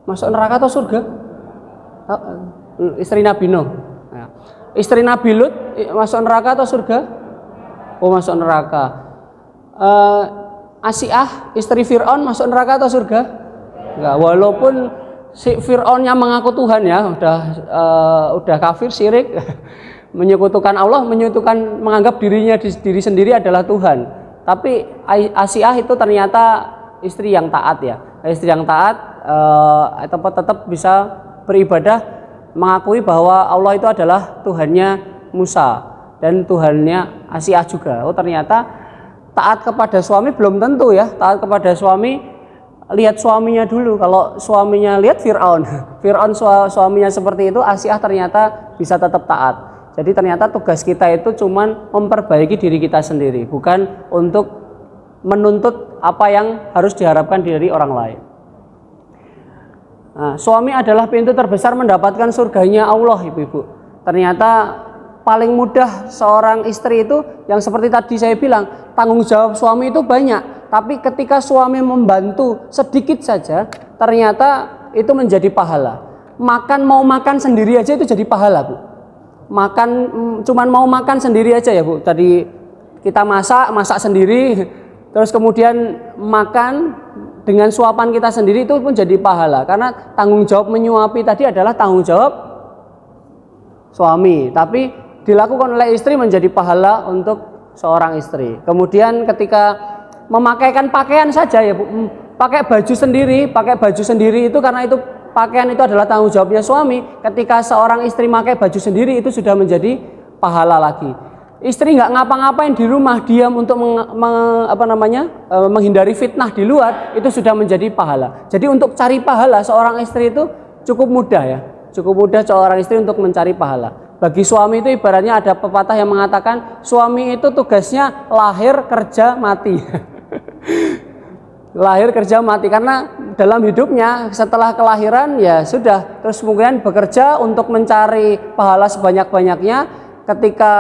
Masuk neraka atau surga? Istri Nabi Nuh. Nah, istri Nabi Lut masuk neraka atau surga? Oh masuk neraka. Asiah istri Fir'aun masuk neraka atau surga? Enggak, walaupun si Fir'aunnya mengaku Tuhan ya, udah kafir, syirik, menyekutukan Allah, menganggap diri sendiri adalah Tuhan. Tapi Asiah itu ternyata istri yang taat ya, istri yang taat tetap bisa beribadah, mengakui bahwa Allah itu adalah Tuhannya Musa dan Tuhannya Asiah juga. Oh ternyata taat kepada suami belum tentu ya. Taat kepada suami lihat suaminya dulu. Kalau suaminya lihat Fir'aun, Fir'aun suaminya seperti itu, Asiyah ternyata bisa tetap taat. Jadi ternyata tugas kita itu cuman memperbaiki diri kita sendiri, bukan untuk menuntut apa yang harus diharapkan dari orang lain. Nah, suami adalah pintu terbesar mendapatkan surganya Allah, ibu-ibu. Ternyata paling mudah seorang istri itu yang seperti tadi saya bilang, tanggung jawab suami itu banyak, tapi ketika suami membantu sedikit saja, ternyata itu menjadi pahala. Mau makan sendiri aja itu jadi pahala, Bu. Cuman mau makan sendiri aja ya, Bu. Tadi kita masak sendiri, terus kemudian makan dengan suapan kita sendiri, itu pun jadi pahala. Karena tanggung jawab menyuapi tadi adalah tanggung jawab suami, tapi dilakukan oleh istri menjadi pahala untuk seorang istri. Kemudian ketika memakaikan pakaian saja ya, Bu, pakai baju sendiri itu karena itu pakaian itu adalah tanggung jawabnya suami. Ketika seorang istri pakai baju sendiri itu sudah menjadi pahala lagi. Istri nggak ngapa-ngapain di rumah, diam untuk menghindari fitnah di luar, itu sudah menjadi pahala. Jadi untuk cari pahala seorang istri itu cukup mudah ya. Cukup mudah seorang istri untuk mencari pahala. Bagi suami itu ibaratnya ada pepatah yang mengatakan suami itu tugasnya lahir, kerja, mati. Lahir, kerja, mati, karena dalam hidupnya setelah kelahiran ya sudah, terus kemudian bekerja untuk mencari pahala sebanyak-banyaknya. Ketika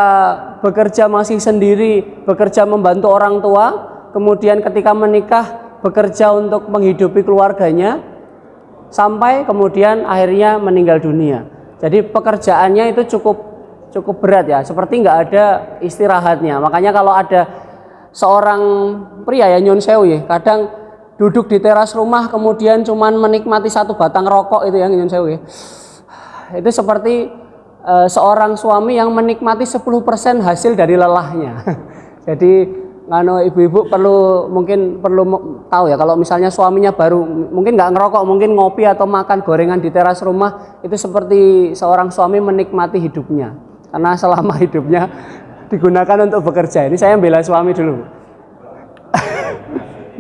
bekerja masih sendiri, bekerja membantu orang tua, kemudian ketika menikah bekerja untuk menghidupi keluarganya, sampai kemudian akhirnya meninggal dunia. Jadi pekerjaannya itu cukup berat ya, seperti nggak ada istirahatnya. Makanya kalau ada seorang pria ya, nyun sewu ya, kadang duduk di teras rumah kemudian cuman menikmati satu batang rokok itu yang nyun sewu ya. Itu seperti seorang suami yang menikmati 10% hasil dari lelahnya. Jadi ibu-ibu mungkin perlu tahu ya, kalau misalnya suaminya baru mungkin nggak ngerokok, mungkin ngopi atau makan gorengan di teras rumah, itu seperti seorang suami menikmati hidupnya, karena selama hidupnya digunakan untuk bekerja. Ini saya bela suami dulu.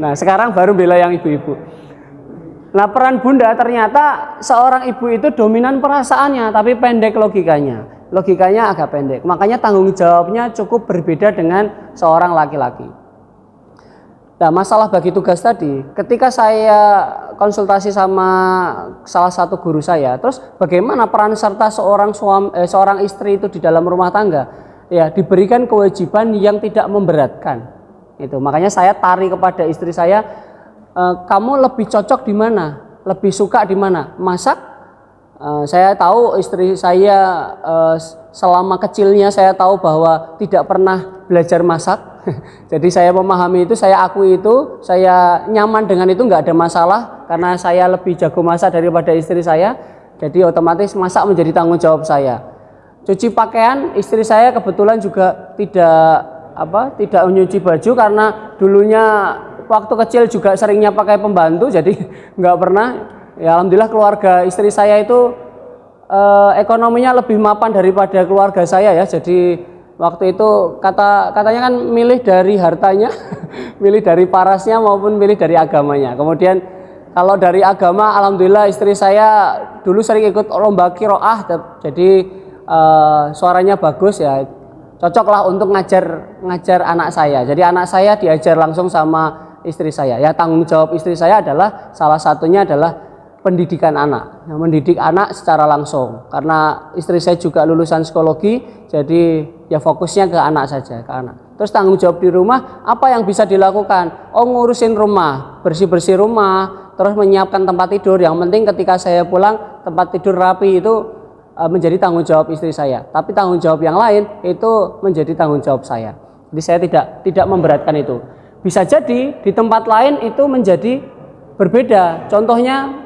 Nah, sekarang baru bela yang ibu-ibu. Nah, peran bunda ternyata seorang ibu itu dominan perasaannya, tapi pendek logikanya. Logikanya agak pendek. Makanya tanggung jawabnya cukup berbeda dengan seorang laki-laki. Nah, masalah bagi tugas tadi, ketika saya konsultasi sama salah satu guru saya, terus bagaimana peran serta seorang istri itu di dalam rumah tangga? Ya, diberikan kewajiban yang tidak memberatkan. Itu makanya saya tarik kepada istri saya, kamu lebih cocok di mana, lebih suka di mana, masak. Saya tahu istri saya selama kecilnya saya tahu bahwa tidak pernah belajar masak. Jadi saya memahami itu, saya akui itu, saya nyaman dengan itu, nggak ada masalah karena saya lebih jago masak daripada istri saya. Jadi otomatis masak menjadi tanggung jawab saya. Cuci pakaian, istri saya kebetulan juga tidak menyuci baju karena dulunya waktu kecil juga seringnya pakai pembantu, jadi nggak pernah. Ya alhamdulillah keluarga istri saya itu ekonominya lebih mapan daripada keluarga saya ya. Jadi waktu itu katanya kan milih dari hartanya, milih dari parasnya maupun milih dari agamanya. Kemudian kalau dari agama, alhamdulillah istri saya dulu sering ikut lomba qiraah, jadi suaranya bagus ya. Cocoklah untuk ngajar anak saya. Jadi anak saya diajar langsung sama istri saya. Ya tanggung jawab istri saya adalah salah satunya adalah pendidikan anak. Mendidik anak secara langsung. Karena istri saya juga lulusan psikologi, jadi ya fokusnya ke anak saja, ke anak. Terus tanggung jawab di rumah, apa yang bisa dilakukan? Oh, ngurusin rumah, bersih-bersih rumah, terus menyiapkan tempat tidur. Yang penting ketika saya pulang tempat tidur rapi, itu menjadi tanggung jawab istri saya. Tapi tanggung jawab yang lain itu menjadi tanggung jawab saya. Jadi saya tidak memberatkan itu. Bisa jadi di tempat lain itu menjadi berbeda. Contohnya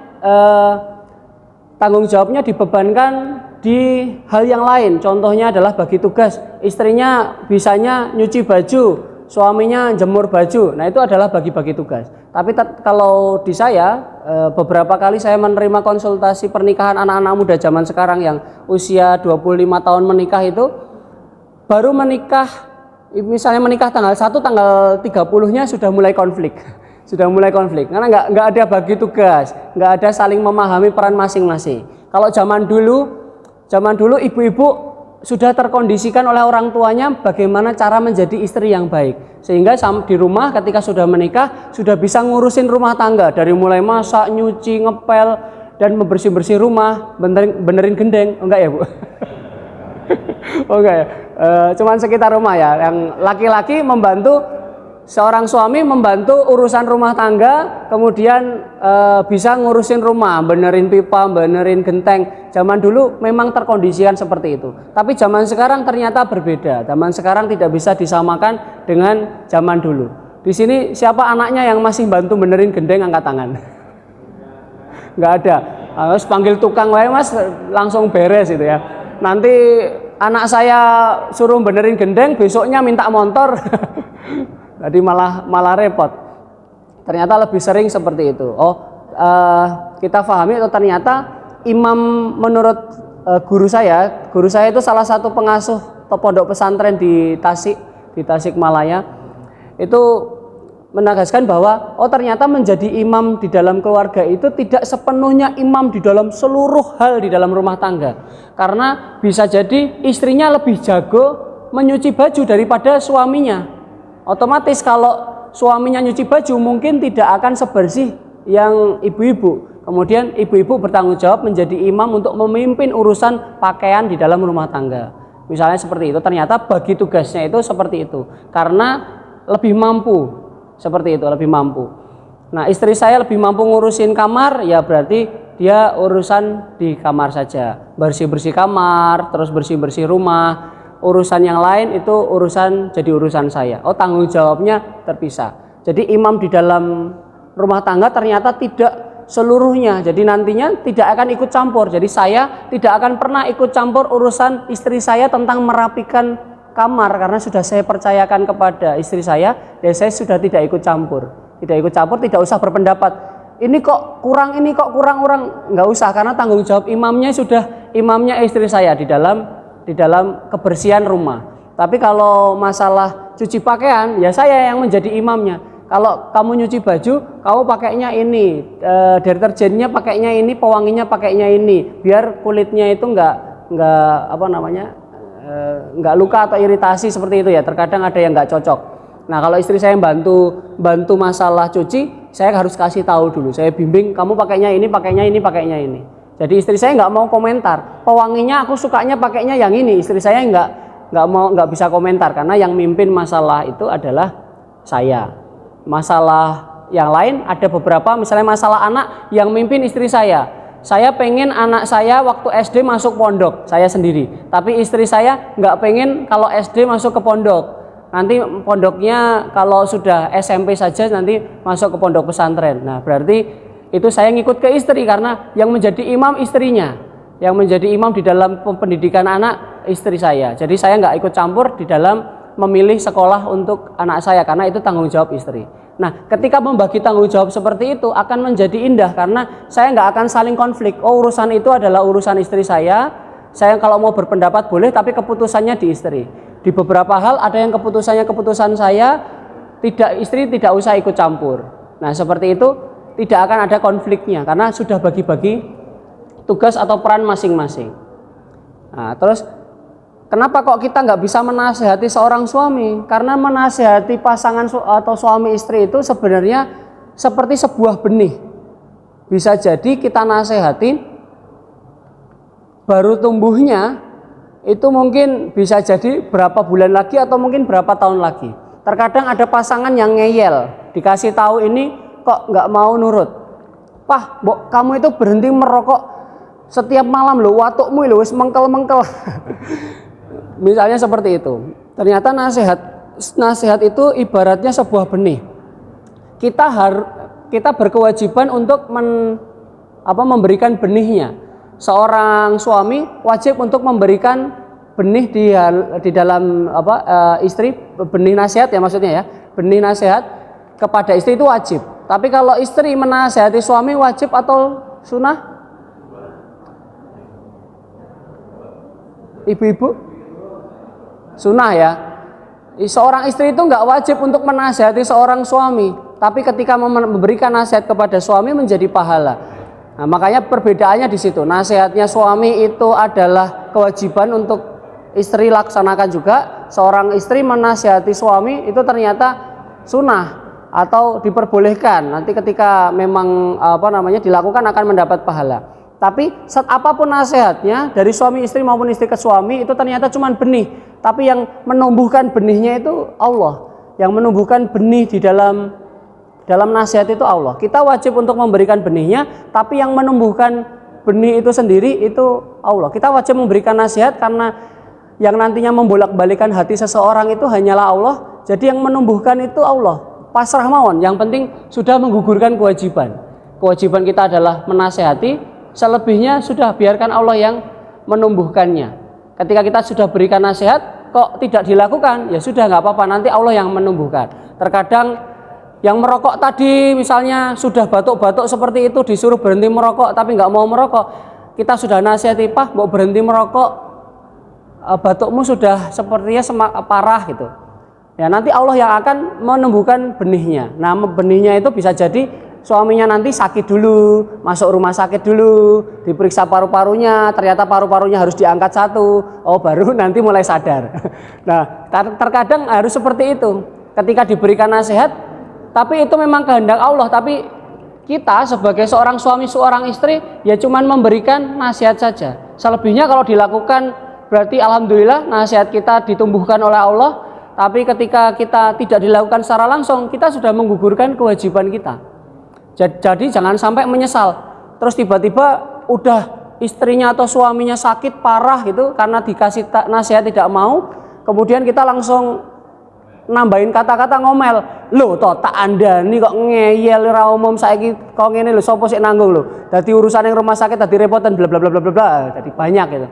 tanggung jawabnya dibebankan di hal yang lain. Contohnya adalah bagi tugas, istrinya bisanya nyuci baju, suaminya jemur baju. Nah, itu adalah bagi-bagi tugas. Tapi kalau di saya, beberapa kali saya menerima konsultasi pernikahan anak-anak muda zaman sekarang yang usia 25 tahun menikah itu, baru menikah, misalnya menikah tanggal 1, tanggal 30-nya sudah mulai konflik. Sudah mulai konflik karena nggak ada bagi tugas, nggak ada saling memahami peran masing-masing. Kalau zaman dulu ibu-ibu sudah terkondisikan oleh orang tuanya bagaimana cara menjadi istri yang baik, sehingga di rumah ketika sudah menikah sudah bisa ngurusin rumah tangga dari mulai masak, nyuci, ngepel, dan membersih-bersih rumah, benerin gendeng. Enggak ya, Bu? Oh enggak ya, cuman sekitar rumah ya. Yang laki-laki membantu, seorang suami membantu urusan rumah tangga, kemudian bisa ngurusin rumah, benerin pipa, benerin genteng. Zaman dulu memang terkondisikan seperti itu. Tapi zaman sekarang ternyata berbeda. Zaman sekarang tidak bisa disamakan dengan zaman dulu. Di sini siapa anaknya yang masih bantu benerin gendeng, angkat tangan. Nggak ada. Harus panggil tukang wae Mas, langsung beres itu ya. Nanti anak saya suruh benerin gendeng, besoknya minta motor. Jadi malah repot. Ternyata lebih sering seperti itu. Kita pahami atau ternyata imam menurut guru saya itu salah satu pengasuh pondok pesantren di Tasikmalaya. Itu menegaskan bahwa ternyata menjadi imam di dalam keluarga itu tidak sepenuhnya imam di dalam seluruh hal di dalam rumah tangga. Karena bisa jadi istrinya lebih jago menyuci baju daripada suaminya. Otomatis kalau suaminya nyuci baju mungkin tidak akan sebersih yang ibu-ibu. Kemudian ibu-ibu bertanggung jawab menjadi imam untuk memimpin urusan pakaian di dalam rumah tangga. Misalnya seperti itu, ternyata bagi tugasnya itu seperti itu. Karena lebih mampu. Seperti itu, lebih mampu. Nah, istri saya lebih mampu ngurusin kamar, ya berarti dia urusan di kamar saja. Bersih-bersih kamar, terus bersih-bersih rumah. Urusan yang lain itu jadi urusan saya. Tanggung jawabnya terpisah. Jadi imam di dalam rumah tangga ternyata tidak seluruhnya. Jadi nantinya tidak akan ikut campur. Jadi saya tidak akan pernah ikut campur urusan istri saya tentang merapikan kamar, karena sudah saya percayakan kepada istri saya, dan saya sudah tidak ikut campur. Tidak usah berpendapat. Ini kok kurang, nggak usah, karena tanggung jawab imamnya istri saya di dalam kebersihan rumah. Tapi kalau masalah cuci pakaian, ya saya yang menjadi imamnya. Kalau kamu nyuci baju, kamu pakainya ini, deterjennya pakainya ini, pewanginya pakainya ini, biar kulitnya itu nggak luka atau iritasi seperti itu ya. Terkadang ada yang nggak cocok. Nah, kalau istri saya bantu masalah cuci, saya harus kasih tahu dulu. Saya bimbing, kamu pakainya ini. Jadi istri saya nggak mau komentar. Pewanginya aku sukanya pakainya yang ini. Istri saya nggak bisa komentar karena yang mimpin masalah itu adalah saya. Masalah yang lain ada beberapa, misalnya masalah anak yang mimpin istri saya. Saya pengen anak saya waktu SD masuk pondok, saya sendiri. Tapi istri saya nggak pengen kalau SD masuk ke pondok. Nanti pondoknya kalau sudah SMP saja nanti masuk ke pondok pesantren. Nah, berarti itu saya ngikut ke istri karena yang menjadi imam istrinya. Yang menjadi imam di dalam pendidikan anak istri saya. Jadi saya nggak ikut campur di dalam memilih sekolah untuk anak saya karena itu tanggung jawab istri. Nah, ketika membagi tanggung jawab seperti itu akan menjadi indah karena saya nggak akan saling konflik. Urusan itu adalah urusan istri saya. Saya kalau mau berpendapat boleh, tapi keputusannya di istri. Di beberapa hal ada yang keputusan saya, istri tidak usah ikut campur. Nah, seperti itu tidak akan ada konfliknya karena sudah bagi-bagi tugas atau peran masing-masing. Nah, terus kenapa kok kita nggak bisa menasehati seorang suami? Karena menasehati pasangan atau suami istri itu sebenarnya seperti sebuah benih. Bisa jadi kita nasehatin, baru tumbuhnya itu mungkin bisa jadi berapa bulan lagi atau mungkin berapa tahun lagi. Terkadang ada pasangan yang ngeyel, dikasih tahu ini kok nggak mau nurut. Pah, Mbok, kamu itu berhenti merokok setiap malam loh, watukmu lho wis mengkel-mengkel. Misalnya seperti itu. Ternyata nasihat itu ibaratnya sebuah benih. Kita berkewajiban untuk memberikan benihnya. Seorang suami wajib untuk memberikan benih di dalam istri, benih nasihat ya maksudnya ya. Benih nasihat kepada istri itu wajib. Tapi kalau istri menasihati suami wajib atau sunnah? Ibu-ibu? Sunnah ya. Seorang istri itu nggak wajib untuk menasihati seorang suami, tapi ketika memberikan nasihat kepada suami menjadi pahala. Nah, makanya perbedaannya di situ. Nasihatnya suami itu adalah kewajiban untuk istri laksanakan juga. Seorang istri menasihati suami itu ternyata sunnah atau diperbolehkan. Nanti ketika memang dilakukan akan mendapat pahala. Tapi saat apapun nasihatnya dari suami istri maupun istri ke suami itu ternyata cuma benih. Tapi yang menumbuhkan benihnya itu Allah. Yang menumbuhkan benih di dalam nasihat itu Allah. Kita wajib untuk memberikan benihnya, tapi yang menumbuhkan benih itu sendiri itu Allah. Kita wajib memberikan nasihat karena yang nantinya membolak-balikan hati seseorang itu hanyalah Allah. Jadi yang menumbuhkan itu Allah. Pasrah mawon. Yang penting sudah menggugurkan kewajiban. Kewajiban kita adalah menasehati. Selebihnya sudah biarkan Allah yang menumbuhkannya. Ketika kita sudah berikan nasihat, kok tidak dilakukan, ya sudah nggak apa-apa, nanti Allah yang menumbuhkan. Terkadang yang merokok tadi misalnya sudah batuk-batuk seperti itu disuruh berhenti merokok tapi nggak mau merokok, kita sudah nasihati, Pak, mau berhenti merokok, batukmu sudah sepertinya parah gitu. Ya nanti Allah yang akan menumbuhkan benihnya. Nah benihnya itu bisa jadi suaminya nanti sakit dulu, masuk rumah sakit dulu, diperiksa paru-parunya, ternyata paru-parunya harus diangkat satu, baru nanti mulai sadar. Nah, terkadang harus seperti itu. Ketika diberikan nasihat, tapi itu memang kehendak Allah, tapi kita sebagai seorang suami, seorang istri, ya cuman memberikan nasihat saja. Selebihnya kalau dilakukan, berarti alhamdulillah nasihat kita ditumbuhkan oleh Allah, tapi ketika kita tidak dilakukan secara langsung, kita sudah menggugurkan kewajiban kita. Jadi jangan sampai menyesal. Terus tiba-tiba udah istrinya atau suaminya sakit parah gitu karena dikasih nasihat tidak mau. Kemudian kita langsung nambahin kata-kata ngomel. Loh toh tak andani kok ngeyel ra umum saiki kok ngene lho sapa sik nanggung lho. Dadi urusan yang rumah sakit dadi repotan bla bla bla bla bla. Jadi banyak gitu.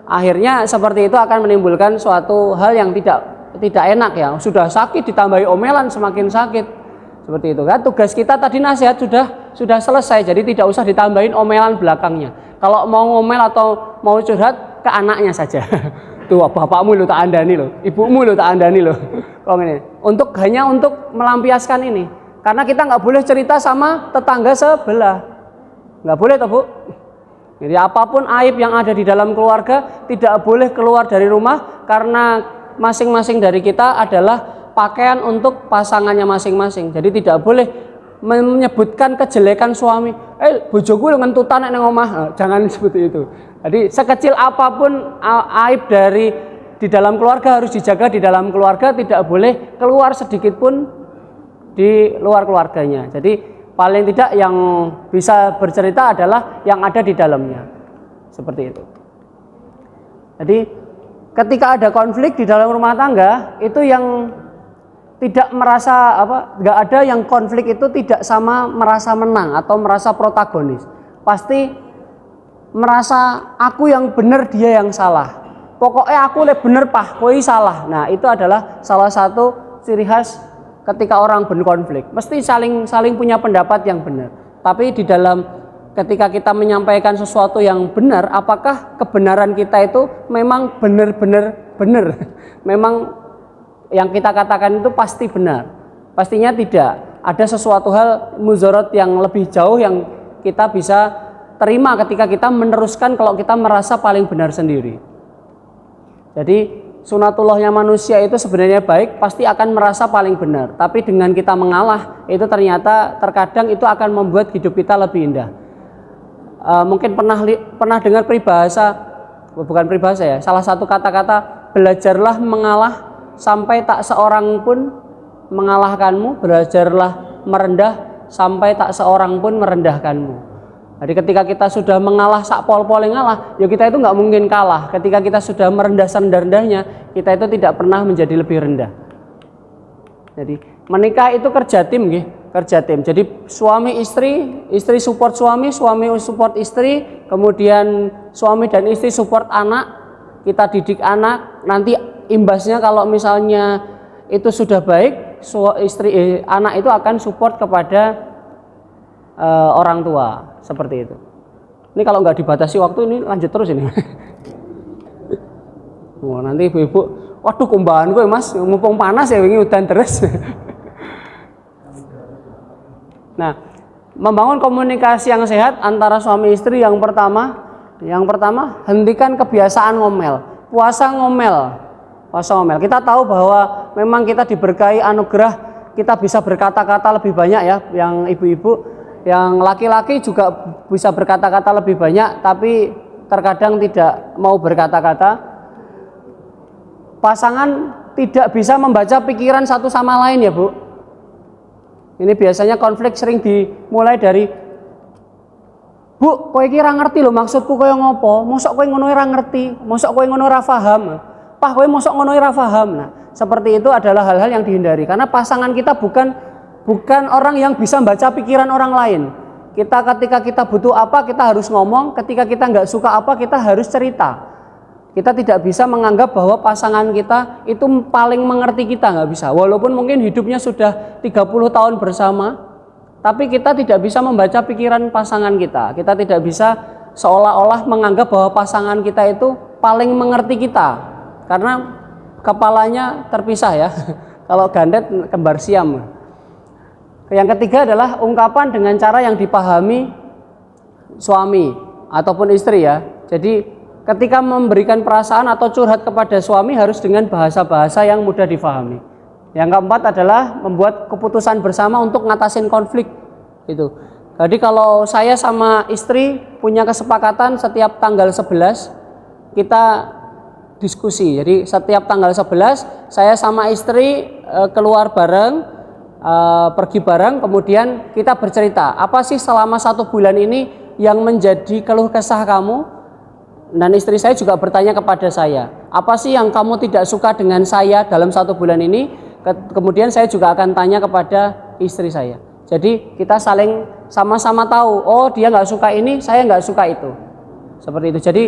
Akhirnya seperti itu akan menimbulkan suatu hal yang tidak enak ya. Sudah sakit ditambahi omelan semakin sakit. Seperti itu kan, tugas kita tadi nasihat sudah selesai, jadi tidak usah ditambahin omelan belakangnya. Kalau mau ngomel atau mau curhat ke anaknya saja. Tuh bapakmu lo tak andani lo, ibumu lo tak andani lo. Kok ini hanya untuk melampiaskan ini, karena kita nggak boleh cerita sama tetangga sebelah, nggak boleh toh Bu. Jadi apapun aib yang ada di dalam keluarga tidak boleh keluar dari rumah, karena masing-masing dari kita adalah pakaian untuk pasangannya masing-masing. Jadi tidak boleh menyebutkan kejelekan suami. Bojoku ngentutan nek nang omah. Jangan seperti itu. Jadi sekecil apapun aib di dalam keluarga harus dijaga di dalam keluarga, tidak boleh keluar sedikit pun di luar keluarganya. Jadi paling tidak yang bisa bercerita adalah yang ada di dalamnya. Seperti itu. Jadi ketika ada konflik di dalam rumah tangga, itu yang tidak merasa nggak ada yang konflik itu tidak sama merasa menang atau merasa protagonis. Pasti merasa aku yang benar dia yang salah. Pokoknya aku lebih benar pah, koi salah. Nah itu adalah salah satu ciri khas ketika orang berkonflik. Mesti saling punya pendapat yang benar. Tapi di dalam ketika kita menyampaikan sesuatu yang benar, apakah kebenaran kita itu memang benar-benar benar? Memang yang kita katakan itu pasti benar? Pastinya tidak. Ada sesuatu hal mudarat yang lebih jauh yang kita bisa terima ketika kita meneruskan kalau kita merasa paling benar sendiri. Jadi sunatullahnya manusia itu sebenarnya baik, pasti akan merasa paling benar. Tapi dengan kita mengalah, itu ternyata terkadang itu akan membuat hidup kita lebih indah. Mungkin pernah dengar salah satu kata-kata, belajarlah mengalah sampai tak seorang pun mengalahkanmu, belajarlah merendah sampai tak seorang pun merendahkanmu. Jadi ketika kita sudah mengalah sak pol-pol ngalah, ya kita itu nggak mungkin kalah. Ketika kita sudah merendah serendah-rendahnya, kita itu tidak pernah menjadi lebih rendah. Jadi menikah itu kerja tim, kerja tim. Jadi suami istri support suami support istri, kemudian suami dan istri support anak, kita didik anak. Nanti imbasnya kalau misalnya itu sudah baik, anak itu akan support kepada orang tua, seperti itu. Ini kalau nggak dibatasi waktu ini lanjut terus ini. Wah, nanti ibu-ibu, waduh kumbahan gue mas, mumpung panas ya ini udan terus. Nah, membangun komunikasi yang sehat antara suami istri yang pertama hentikan kebiasaan ngomel. Puasa ngomel. Kita tahu bahwa memang kita diberkahi anugerah, kita bisa berkata-kata lebih banyak ya, yang ibu-ibu, yang laki-laki juga bisa berkata-kata lebih banyak, tapi terkadang tidak mau berkata-kata. Pasangan tidak bisa membaca pikiran satu sama lain ya Bu. Ini biasanya konflik sering dimulai dari, Bu, kowe iki ra ngerti lho maksudku kaya ngopo? Mosok kowe ngono ra ngerti, mosok kowe ngono ra paham. Pah kowe mosok ngono ra paham. Nah, seperti itu adalah hal-hal yang dihindari karena pasangan kita bukan orang yang bisa membaca pikiran orang lain. Ketika kita butuh apa, kita harus ngomong, ketika kita nggak suka apa, kita harus cerita. Kita tidak bisa menganggap bahwa pasangan kita itu paling mengerti kita, nggak bisa. Walaupun mungkin hidupnya sudah 30 tahun bersama, tapi kita tidak bisa membaca pikiran pasangan kita. Kita tidak bisa seolah-olah menganggap bahwa pasangan kita itu paling mengerti kita. Karena kepalanya terpisah ya. Kalau gandet kembar siam. Yang ketiga adalah ungkapan dengan cara yang dipahami suami ataupun istri ya. Jadi ketika memberikan perasaan atau curhat kepada suami harus dengan bahasa-bahasa yang mudah difahami. Yang keempat adalah membuat keputusan bersama untuk ngatasin konflik itu. Jadi kalau saya sama istri punya kesepakatan setiap tanggal 11 kita diskusi. Jadi setiap tanggal 11 saya sama istri keluar bareng, pergi bareng, kemudian kita bercerita apa sih selama 1 bulan ini yang menjadi keluh kesah kamu. Dan istri saya juga bertanya kepada saya, apa sih yang kamu tidak suka dengan saya dalam 1 bulan ini? Kemudian saya juga akan tanya kepada istri saya. Jadi kita saling sama-sama tahu, oh dia nggak suka ini, saya nggak suka itu. Seperti itu. Jadi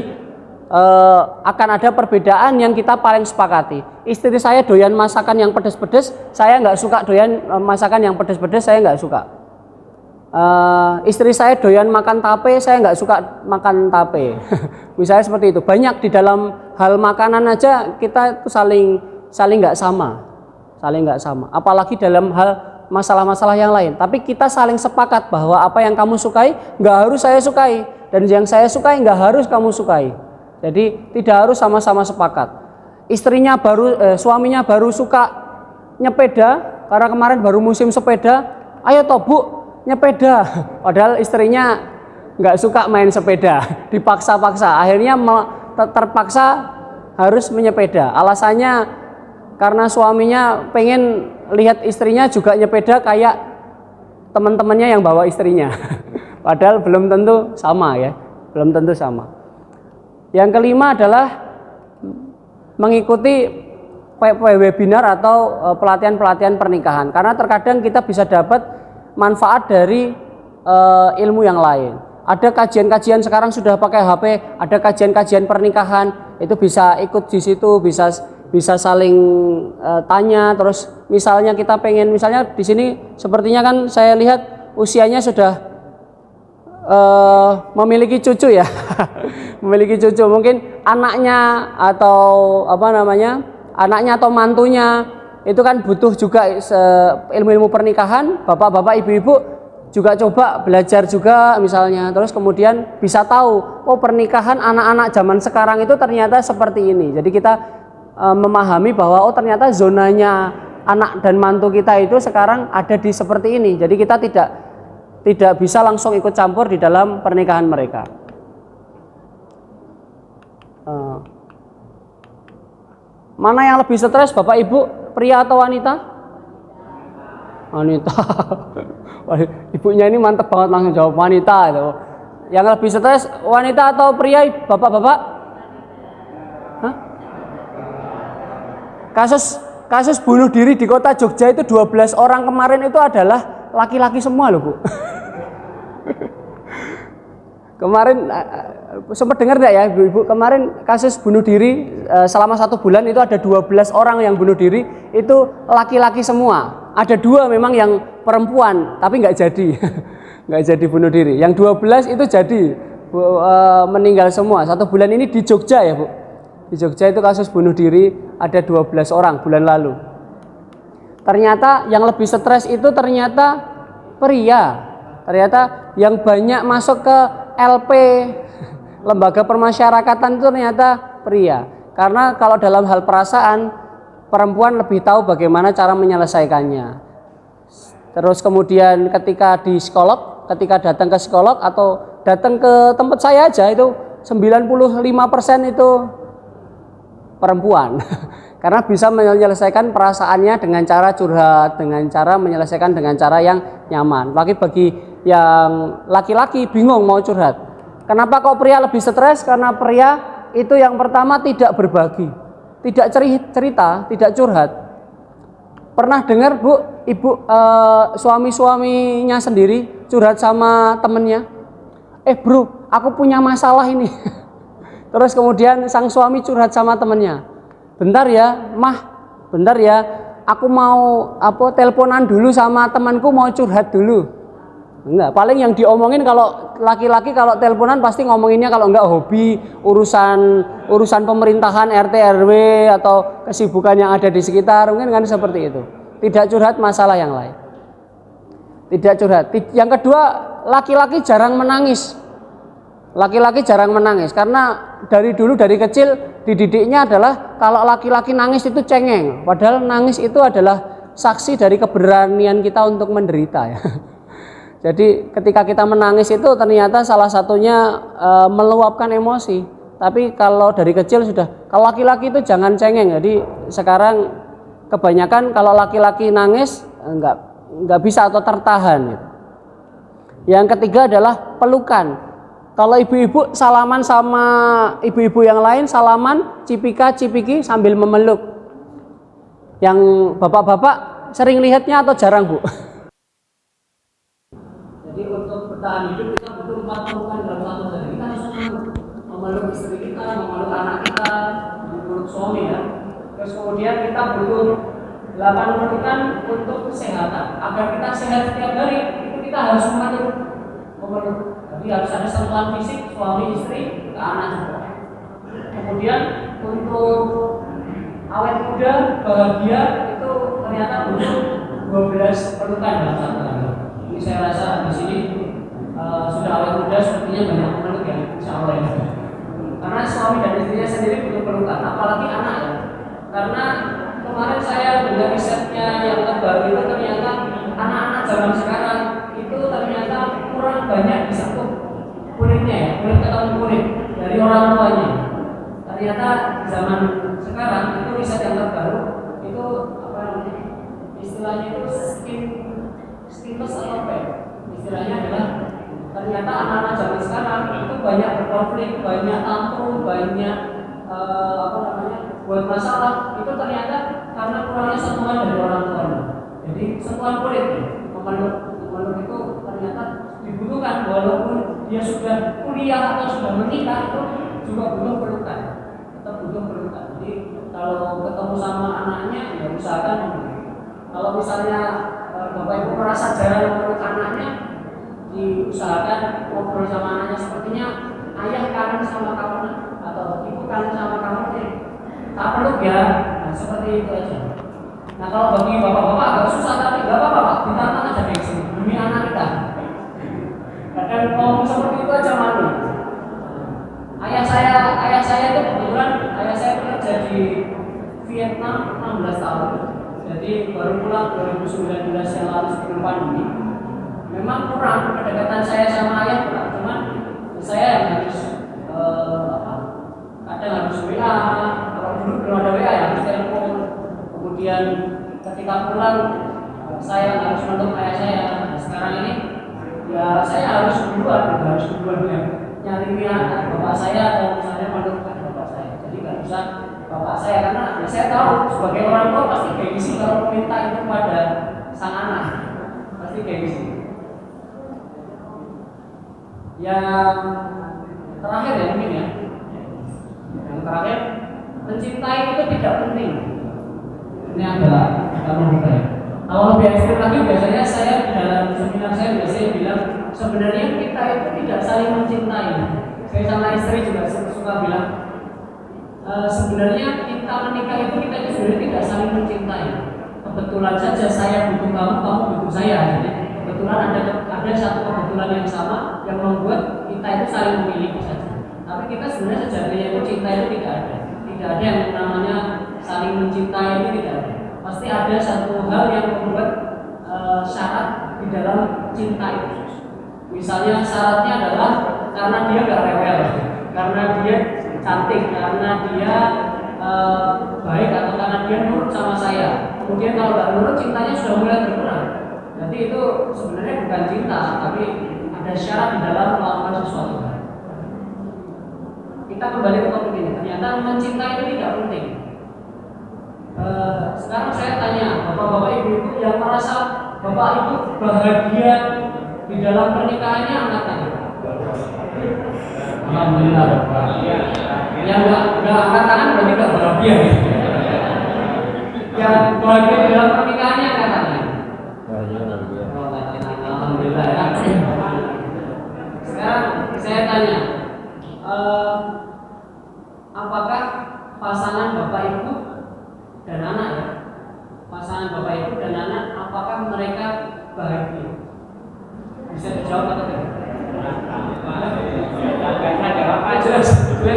akan ada perbedaan yang kita paling sepakati. Istri saya doyan masakan yang pedas-pedas, saya nggak suka doyan masakan yang pedas-pedas, saya nggak suka. Istri saya doyan makan tape, saya nggak suka makan tape. Misalnya seperti itu. Banyak di dalam hal makanan aja kita itu saling nggak sama, apalagi dalam hal masalah-masalah yang lain. Tapi kita saling sepakat bahwa apa yang kamu sukai nggak harus saya sukai, dan yang saya sukai nggak harus kamu sukai. Jadi tidak harus sama-sama sepakat. Suaminya baru suka nyepeda karena kemarin baru musim sepeda, ayo toh Bu nyepeda, padahal istrinya nggak suka main sepeda, dipaksa-paksa, akhirnya terpaksa harus menyepeda. Alasannya karena suaminya pengen lihat istrinya juga nyepeda kayak teman-temannya yang bawa istrinya, padahal belum tentu sama ya, belum tentu sama. Yang kelima adalah mengikuti webinar atau pelatihan-pelatihan pernikahan, karena terkadang kita bisa dapat manfaat dari ilmu yang lain. Ada kajian-kajian sekarang sudah pakai HP, ada kajian-kajian pernikahan, itu bisa ikut di situ, bisa saling tanya. Terus misalnya kita pengen, misalnya di sini sepertinya kan saya lihat usianya sudah memiliki cucu ya, memiliki cucu, mungkin anaknya atau anaknya atau mantunya itu kan butuh juga ilmu-ilmu pernikahan. Bapak-bapak, ibu-ibu juga coba belajar juga misalnya, terus kemudian bisa tahu, oh pernikahan anak-anak zaman sekarang itu ternyata seperti ini. Jadi kita memahami bahwa oh ternyata zonanya anak dan mantu kita itu sekarang ada di seperti ini. Jadi kita tidak bisa langsung ikut campur di dalam pernikahan mereka. Mana yang lebih stres, Bapak Ibu, pria atau wanita? Wanita. Ibunya ini mantep banget langsung jawab wanita itu. Yang lebih stres wanita atau pria, Bapak-bapak? Hah? Kasus bunuh diri di kota Jogja itu 12 orang kemarin itu adalah laki-laki semua loh Bu. Kemarin sempat dengar enggak ya Ibu-ibu, kemarin kasus bunuh diri selama 1 bulan itu ada 12 orang yang bunuh diri, itu laki-laki semua. Ada 2 memang yang perempuan tapi nggak jadi. Nggak jadi bunuh diri. Yang 12 itu jadi meninggal semua. 1 bulan ini di Jogja ya Bu. Di Jogja itu kasus bunuh diri ada 12 orang bulan lalu. Ternyata yang lebih stres itu ternyata pria. Ternyata yang banyak masuk ke LP, lembaga permasyarakatan, itu ternyata pria. Karena kalau dalam hal perasaan, perempuan lebih tahu bagaimana cara menyelesaikannya. Terus kemudian ketika di psikolog, ketika datang ke psikolog atau datang ke tempat saya aja, itu 95% itu perempuan. Karena bisa menyelesaikan perasaannya dengan cara curhat, dengan cara menyelesaikan dengan cara yang nyaman. Bagi yang laki-laki bingung mau curhat. Kenapa kok pria lebih stres? Karena pria itu yang pertama tidak berbagi, tidak cerita, tidak curhat. Pernah dengar ibu suami-suaminya sendiri curhat sama temennya, bro, aku punya masalah ini. Terus kemudian sang suami curhat sama temennya, bentar ya aku mau teleponan dulu sama temanku, mau curhat dulu. Enggak, paling yang diomongin kalau laki-laki kalau teleponan pasti ngomonginnya kalau enggak hobi, urusan pemerintahan, RT RW atau kesibukan yang ada di sekitar, mungkin kan seperti itu. Tidak curhat masalah yang lain. Tidak curhat. Yang kedua, laki-laki jarang menangis. Laki-laki jarang menangis karena dari dulu dari kecil dididiknya adalah kalau laki-laki nangis itu cengeng, padahal nangis itu adalah saksi dari keberanian kita untuk menderita ya. Jadi ketika kita menangis itu ternyata salah satunya meluapkan emosi. Tapi kalau dari kecil sudah, kalau laki-laki itu jangan cengeng. Jadi sekarang kebanyakan kalau laki-laki nangis nggak bisa atau tertahan. Yang ketiga adalah pelukan. Kalau ibu-ibu salaman sama ibu-ibu yang lain, salaman cipika-cipiki sambil memeluk. Yang bapak-bapak sering lihatnya atau jarang, Bu? Jadi untuk bertahan hidup kita butuh 4 pelukan dalam satu hari. Kita harus memeluk istri kita, memeluk anak kita, memeluk suami ya. Terus kemudian kita butuh 8 pelukan untuk kesehatan. Agar kita sehat setiap hari, itu kita harus memeluk. Jadi harus ada sentuhan fisik suami istri ke anak juga. Kemudian untuk awet muda bahagia itu ternyata butuh 12 pelukan dalam satu hari. Ini saya rasa di sini sudah awet muda sepertinya banyak pemeluk ya, insya Allah ya. Karena suami dan istrinya sendiri butuh pelukan, apalagi anak ya. Karena kemarin saya dengar risetnya yang terbaru itu ternyata anak-anak zaman sekarang itu ternyata kurang banyak disentuh kulitnya ya, kulit ketemu kulit dari orang tuanya. Ternyata zaman sekarang itu riset yang terbaru itu apa namanya? Istilahnya itu skinless atau apa ya? Istilahnya adalah ternyata anak-anak zaman sekarang itu banyak berkonflik, banyak tantrum, banyak buat masalah. Itu ternyata karena kurangnya sentuhan dari orang tuanya. Jadi sentuhan kulit, memeluk itu ternyata dibutuhkan walaupun dia sudah kuliah atau sudah menikah itu juga butuh pelukan, tetap butuh pelukan. Jadi kalau ketemu sama anaknya ya usahakan. Kalau misalnya bapak ibu merasa jarang memeluk anaknya, diusahakan ngobrol sama anaknya, sepertinya ayah kangen sama kamu atau ibu kangen sama kamu nih, tak peluk ya. Nah, seperti itu aja. Nah kalau bagi bapak-bapak agak susah, tapi gak apa-apa Pak, ditantang aja kayak sini demi anak kita. Kadang ngomong seperti itu aja malu. Ayah saya itu kebetulan ayah saya bekerja di Vietnam 16 tahun. Jadi baru pulang 2019 yang lalu sebelum pandemi. Memang kurang kedekatan saya sama ayah kurang, cuman saya yang harus kadang harus WA. Kalau dulu belum ada WA ya harus telepon. Kemudian ketika pulang saya harus menuntut ayah saya. Sekarang ini ya saya harus duluan ya, nyari bapak saya atau misalnya menuntut bapak saya. Jadi nggak bisa bapak saya karena ya saya tahu sebagai orang tua pasti kayak gini kalau minta itu pada sang anak pasti kayak gini. Yang terakhir ya mungkin ya. Yang terakhir, mencintai itu tidak penting. Ini adalah kalau kita ya. Kalau lebih ekstrim lagi biasanya saya di dalam seminar saya biasanya bilang sebenarnya kita itu tidak saling mencintai. Saya sama istri juga suka bilang sebenarnya kita menikah itu kita sebenarnya tidak saling mencintai. Kebetulan saja saya butuh kamu, kamu butuh saya. Jadi kebetulan ada satu kebetulan yang sama yang membuat kita itu saling memiliki saja. Tapi kita sebenarnya sejatinya itu cinta itu tidak ada. Tidak ada yang namanya saling mencintai itu tidak ada. Pasti ada satu hal yang membuat syarat di dalam cinta itu. Misalnya syaratnya adalah karena dia gak rewel, karena dia cantik, karena dia baik, atau karena dia nurut sama saya. Kemudian kalau gak nurut, cintanya sudah mulai berkurang. Jadi itu sebenarnya bukan cinta, tapi ada syarat di dalam melakukan sesuatu. Kita kembali ke topik ini. Ternyata mencintai itu tidak penting. Sekarang saya tanya bapak-bapak ibu-ibu yang merasa bapak ibu bahagia di dalam pernikahannya, angkat tangan. Alhamdulillah. Yang nggak angkat tangan berarti nggak bahagia. Yang bahagia di dalam pernikahannya, angkat tangan. Alhamdulillah ya. Sekarang saya tanya, apakah pasangan bapak ibu dan anak ya, pasangan bapak ibu dan anak, apakah mereka bahagia? Bisa dijawab atau tidak? Jelas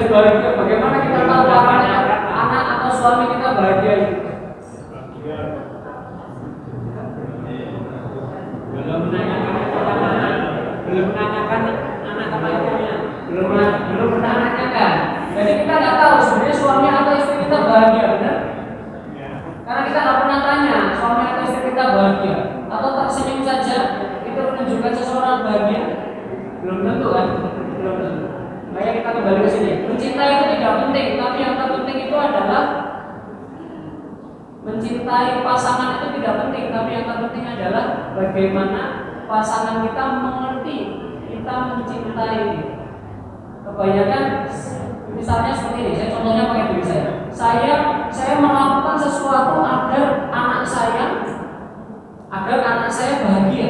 bahagia. Bagaimana kita tahu anak atau suami kita bahagia itu? Belum menanyakan anak apa ibunya, belum menanyakan. Jadi kita nggak tahu sebenarnya suami atau istri kita bahagia, benar? Karena kita nggak pernah tanya suami atau istri kita bahagia, atau tersenyum saja itu menunjukkan seseorang bahagia. Belum tentu kan? Belum tentu. Makanya kita kembali ke sini. Mencintai itu tidak penting, tapi yang terpenting itu adalah mencintai pasangan itu tidak penting, tapi yang terpenting adalah bagaimana pasangan kita mengerti kita mencintai. Kebanyakan misalnya seperti ini, saya contohnya pakai diri saya. Saya melakukan sesuatu agar anak saya bahagia,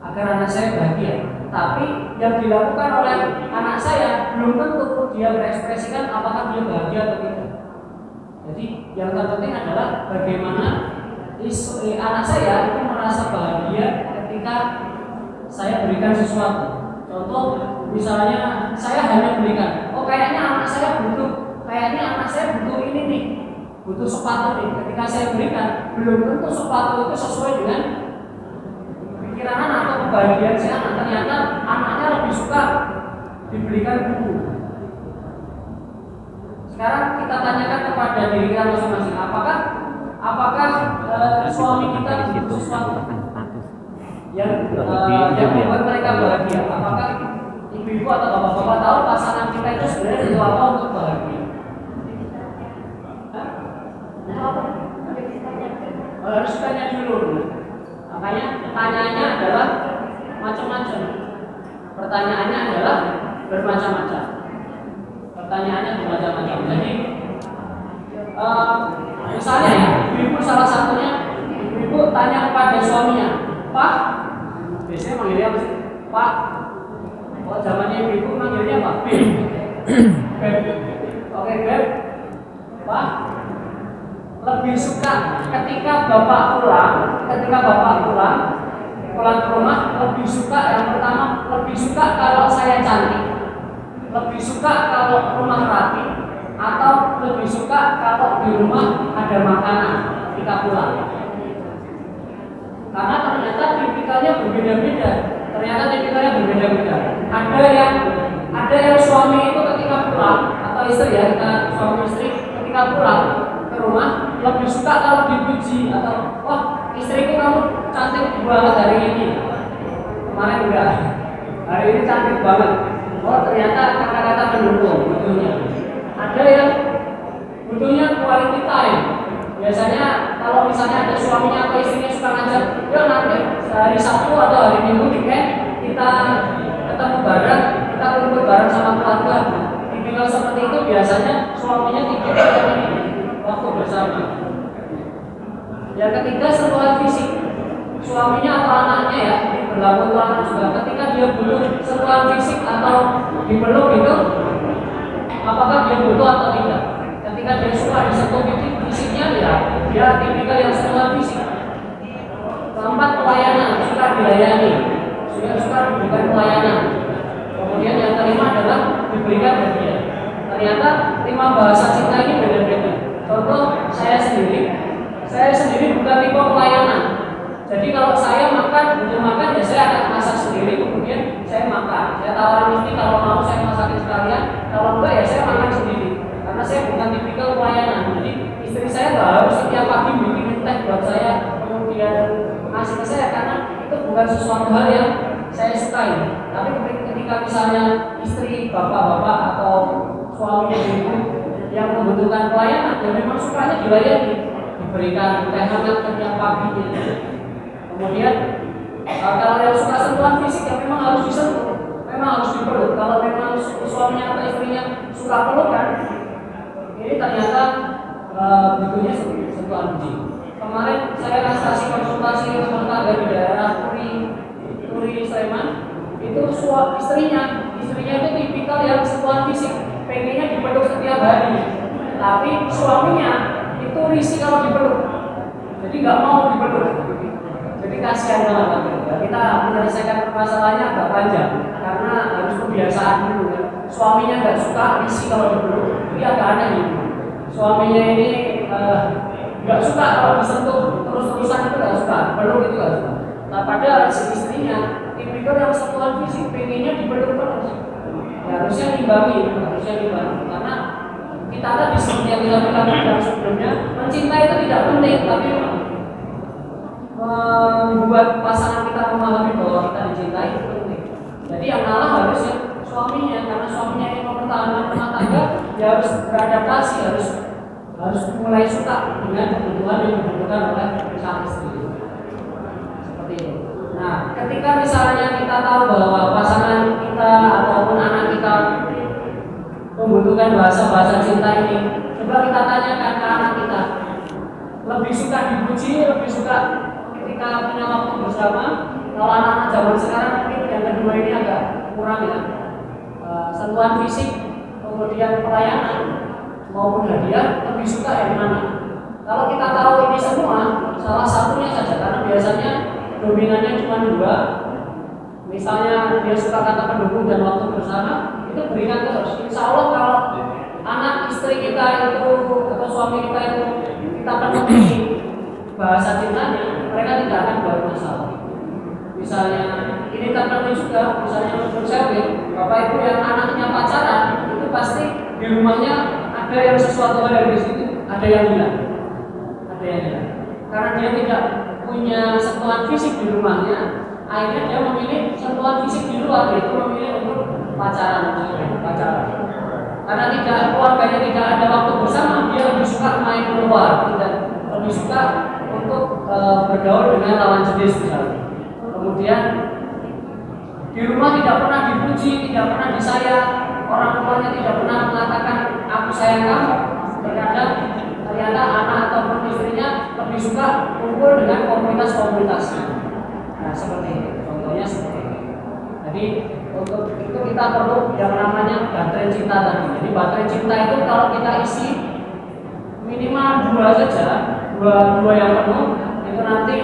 agar anak saya bahagia. Tapi yang dilakukan oleh anak saya belum tentu dia berekspresikan apakah dia bahagia atau tidak. Jadi yang terpenting adalah bagaimana anak saya itu merasa bahagia ketika saya berikan sesuatu. Contoh, misalnya saya hanya berikan, kayaknya anak saya butuh ini nih, butuh sepatu nih. Ketika saya berikan, belum tentu sepatu itu sesuai dengan pikiran anak atau kebahagiaan si anak. Ternyata anaknya lebih suka diberikan buku. Sekarang kita tanyakan kepada diri kita masing-masing, apakah suami kita butuh sesuatu yang membuat mereka bahagia? Apakah ibu-ibu atau bapak-bapak tahu pasangan kita itu sebenarnya butuh apa untuk bahagia? Harus tanya dulu. Makanya pertanyaannya adalah macam-macam. Pertanyaannya adalah bermacam-macam. Jadi misalnya ya, ibu salah satunya, ibu tanya kepada suaminya, Pak, biasanya manggilnya apa sih? Pak. Oh, zamannya ibu manggilnya Pak. Beb. Oke, Beb. Pak, lebih suka ketika bapak pulang ke rumah, lebih suka yang pertama, lebih suka kalau saya cantik, lebih suka kalau rumah rapi, atau lebih suka kalau di rumah ada makanan ketika pulang. Karena ternyata tipikalnya berbeda-beda. Ada yang suami itu ketika pulang, atau istri ya, suami istri ketika pulang ke rumah lebih suka kalau dipuji, atau wah, istriku kamu cantik banget hari ini. Kemarin enggak, hari ini cantik banget. Oh, ternyata kata-kata pendukung butuhnya. Ada yang butuhnya quality time. Biasanya kalau misalnya ada suaminya atau istrinya suka ngajak, yuk nanti hari Sabtu atau hari Minggu weekend kita ketemu bareng, kita kumpul bareng sama keluarga. Tipikal seperti itu biasanya suaminya tidak waktu bersama. Yang ketiga, sentuhan fisik. Suaminya atau anaknya ya, berlaku untuk anak juga. Ketika dia butuh sentuhan fisik atau dipeluk gitu, apakah dia butuh atau tidak? Ketika dia suka disentuh fisiknya, ya dia tipikal yang sentuhan fisik. Keempat, pelayanan, suka dilayani, suka diberikan pelayanan. Kemudian yang kelima adalah diberikan hadiah. Ternyata 5 bahasa cinta ini beda-beda. Contoh saya sendiri bukan tipe pelayanan. Jadi kalau saya butuh makan, ya saya akan masak sendiri, kemudian saya makan. Saya tawarin istri kalau mau saya masakin sekalian, kalau enggak ya saya makan sendiri. Karena saya bukan tipikal pelayanan. Jadi istri saya nggak harus setiap pagi bikin teh buat saya, kemudian ngasih ke saya, karena itu bukan sesuatu hal yang saya sukai. Tapi ketika misalnya istri, bapak-bapak atau suami ibu yang membutuhkan pelayanan, ya memang sukanya dilayani, diberikan teh hangat setiap pagi. Kemudian kalau yang suka sentuhan fisik ya memang harus disentuh, memang harus dipeluk. Kalau memang suaminya atau istrinya suka pelukan, ini ternyata bentuknya sentuhan fisik. Kemarin saya kasih konsultasi rumah tangga di daerah Turi Sleman, itu istrinya itu tipikal yang sentuhan fisik, pengennya dipeluk setiap hari. Tapi suaminya itu risih kalau dipeluk, jadi nggak mau dipeluk. Jadi kasihan banget. Kita menyelesaikan permasalahannya agak panjang karena harus kebiasaan dulu. Suaminya nggak suka risih kalau dipeluk, jadi agak aneh gitu. Suaminya ini nggak suka kalau disentuh terus-terusan, itu nggak suka, peluk itu nggak suka. Nah padahal si istrinya tipikal yang sentuhan fisik, pengennya dipeluk terus. Ya, harusnya dimbangi, karena kita tadi seperti yang kita bilang sebelumnya, mencinta itu tidak penting, tapi membuat pasangan kita memahami bahwa kita dicintai itu penting. Jadi yang ngalah harusnya suaminya, karena suaminya yang mempertahankan rumah tangga, dia harus beradaptasi, harus mulai suka dengan kebutuhan yang dibutuhkan oleh sang istri. Seperti itu. Nah, ketika misalnya kita tahu bahwa pasangan kita ataupun anak kita membutuhkan bahasa-bahasa cinta ini, coba kita tanyakan ke anak kita, lebih suka dipuji, lebih suka ketika punya waktu bersama. Kalau anak-anak zaman sekarang mungkin yang kedua ini agak kurang ya, sentuhan fisik, kemudian pelayanan maupun hadiah, lebih suka yang mana? Kalau kita tahu ini semua, salah satunya saja, karena biasanya dominannya cuma 2. Misalnya dia suka kata pendukung dan waktu bersama, itu berikan terus. Insya Allah kalau anak istri kita itu atau suami kita itu kita penuhi bahasa cintanya, mereka tidak akan buat masalah. Misalnya ini terpenuhi juga, misalnya menurut saya, bapak ibu yang anaknya pacaran, itu pasti di rumahnya ada yang sesuatu hal dari situ, ada yang hilang. Karena dia tidak punya sentuhan fisik di rumahnya, akhirnya dia memilih sentuhan fisik di luar, yaitu memilih untuk pacaran. Karena keluarganya tidak ada waktu bersama, dia lebih suka main keluar, lebih suka untuk bergaul dengan lawan jenis misalnya. Kemudian di rumah tidak pernah dipuji, tidak pernah disayang, orang tuanya tidak pernah mengatakan aku sayang kamu. Ternyata anak ataupun istrinya lebih suka kumpul dengan komunitas-komunitasnya. Nah seperti ini, contohnya seperti ini. Jadi untuk itu kita perlu yang namanya baterai cinta tadi. Jadi baterai cinta itu kalau kita isi minimal 2 saja, dua yang penuh, itu nanti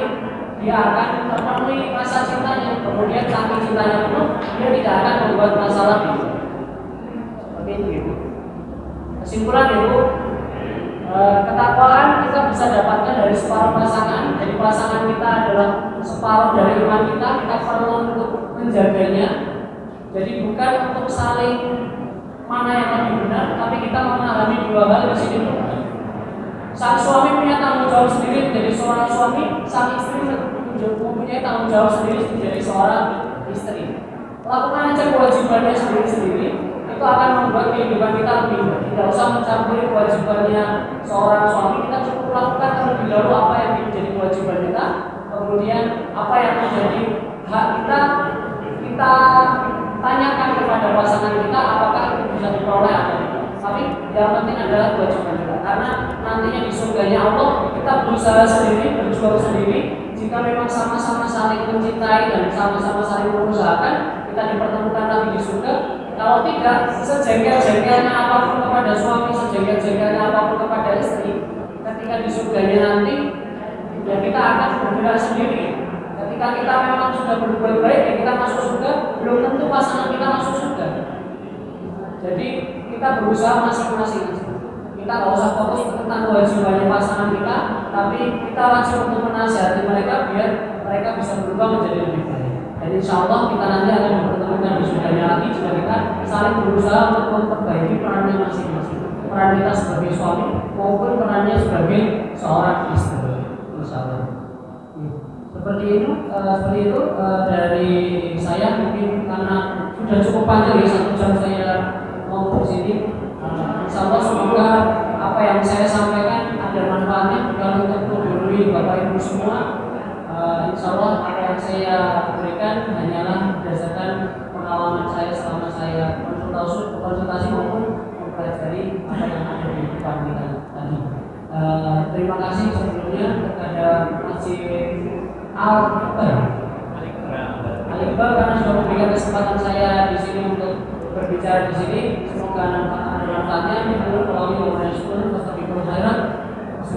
dia akan terpenuhi rasa cintanya. Kemudian saking cintanya penuh, dia tidak akan membuat masalah. Seperti itu. Kesimpulan ibu, ketakwaan kita bisa dapatkan dari separuh pasangan. Jadi pasangan kita adalah separuh dari iman kita. Kita perlu untuk menjaganya. Jadi bukan untuk saling mana yang lebih benar, tapi kita memahami 2 hal di sini. Sang suami punya tanggung jawab sendiri menjadi seorang suami, sang istri mempunyai tanggung jawab sendiri menjadi seorang istri. Lakukan aja kewajibannya sendiri-sendiri, itu akan membuat kehidupan kita lebih baik. Tidak usah mencampuri kewajibannya seorang suami, kita cukup lakukan terlebih dahulu apa yang menjadi kewajiban kita, kemudian apa yang menjadi hak kita, kita tanyakan kepada pasangan kita apakah itu bisa diperoleh atau tidak. Tapi yang penting adalah kewajiban kita, karena nantinya di surganya Allah kita berusaha sendiri, berjuang sendiri. Jika memang sama-sama saling mencintai dan sama-sama saling mengusahakan, kita dipertemukan lagi di surga. Kalau tidak, sejengkel-jengkelnya apapun kepada suami, sejengkel-jengkelnya apapun kepada istri, ketika di surganya nanti, ya kita akan bergerak sendiri Ketika kita memang sudah berbuat baik ya kita masuk surga, belum tentu pasangan kita masuk surga. Jadi kita berusaha masing-masing. Kita nggak usah fokus tentang kewajibannya pasangan kita, tapi kita wajib untuk menasihati mereka biar mereka bisa berubah menjadi lebih baik. Dan insya Allah kita nanti akan dipertemukan di surganya lagi jika kita saling berusaha untuk memperbaiki perannya masing-masing. Peran kita sebagai suami maupun perannya sebagai seorang istri. Insya Allah. Seperti itu dari saya, mungkin karena sudah cukup panjang ya 1 jam saya ngomong di sini. Insya Allah semoga apa yang saya sampaikan ada manfaatnya bukan untuk menggurui Bapak Ibu semua. Insya Allah apa yang saya berikan hanyalah berdasarkan pengalaman saya selama saya konsultasi maupun mempelajari apa yang ada di depan kita tadi. Terima kasih sebelumnya kepada Masjid Al-Iqbal karena sudah memberikan kesempatan saya di sini untuk berbicara di sini. Semoga ada manfaatnya.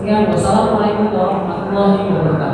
Wassalamualaikum warahmatullahi wabarakatuh.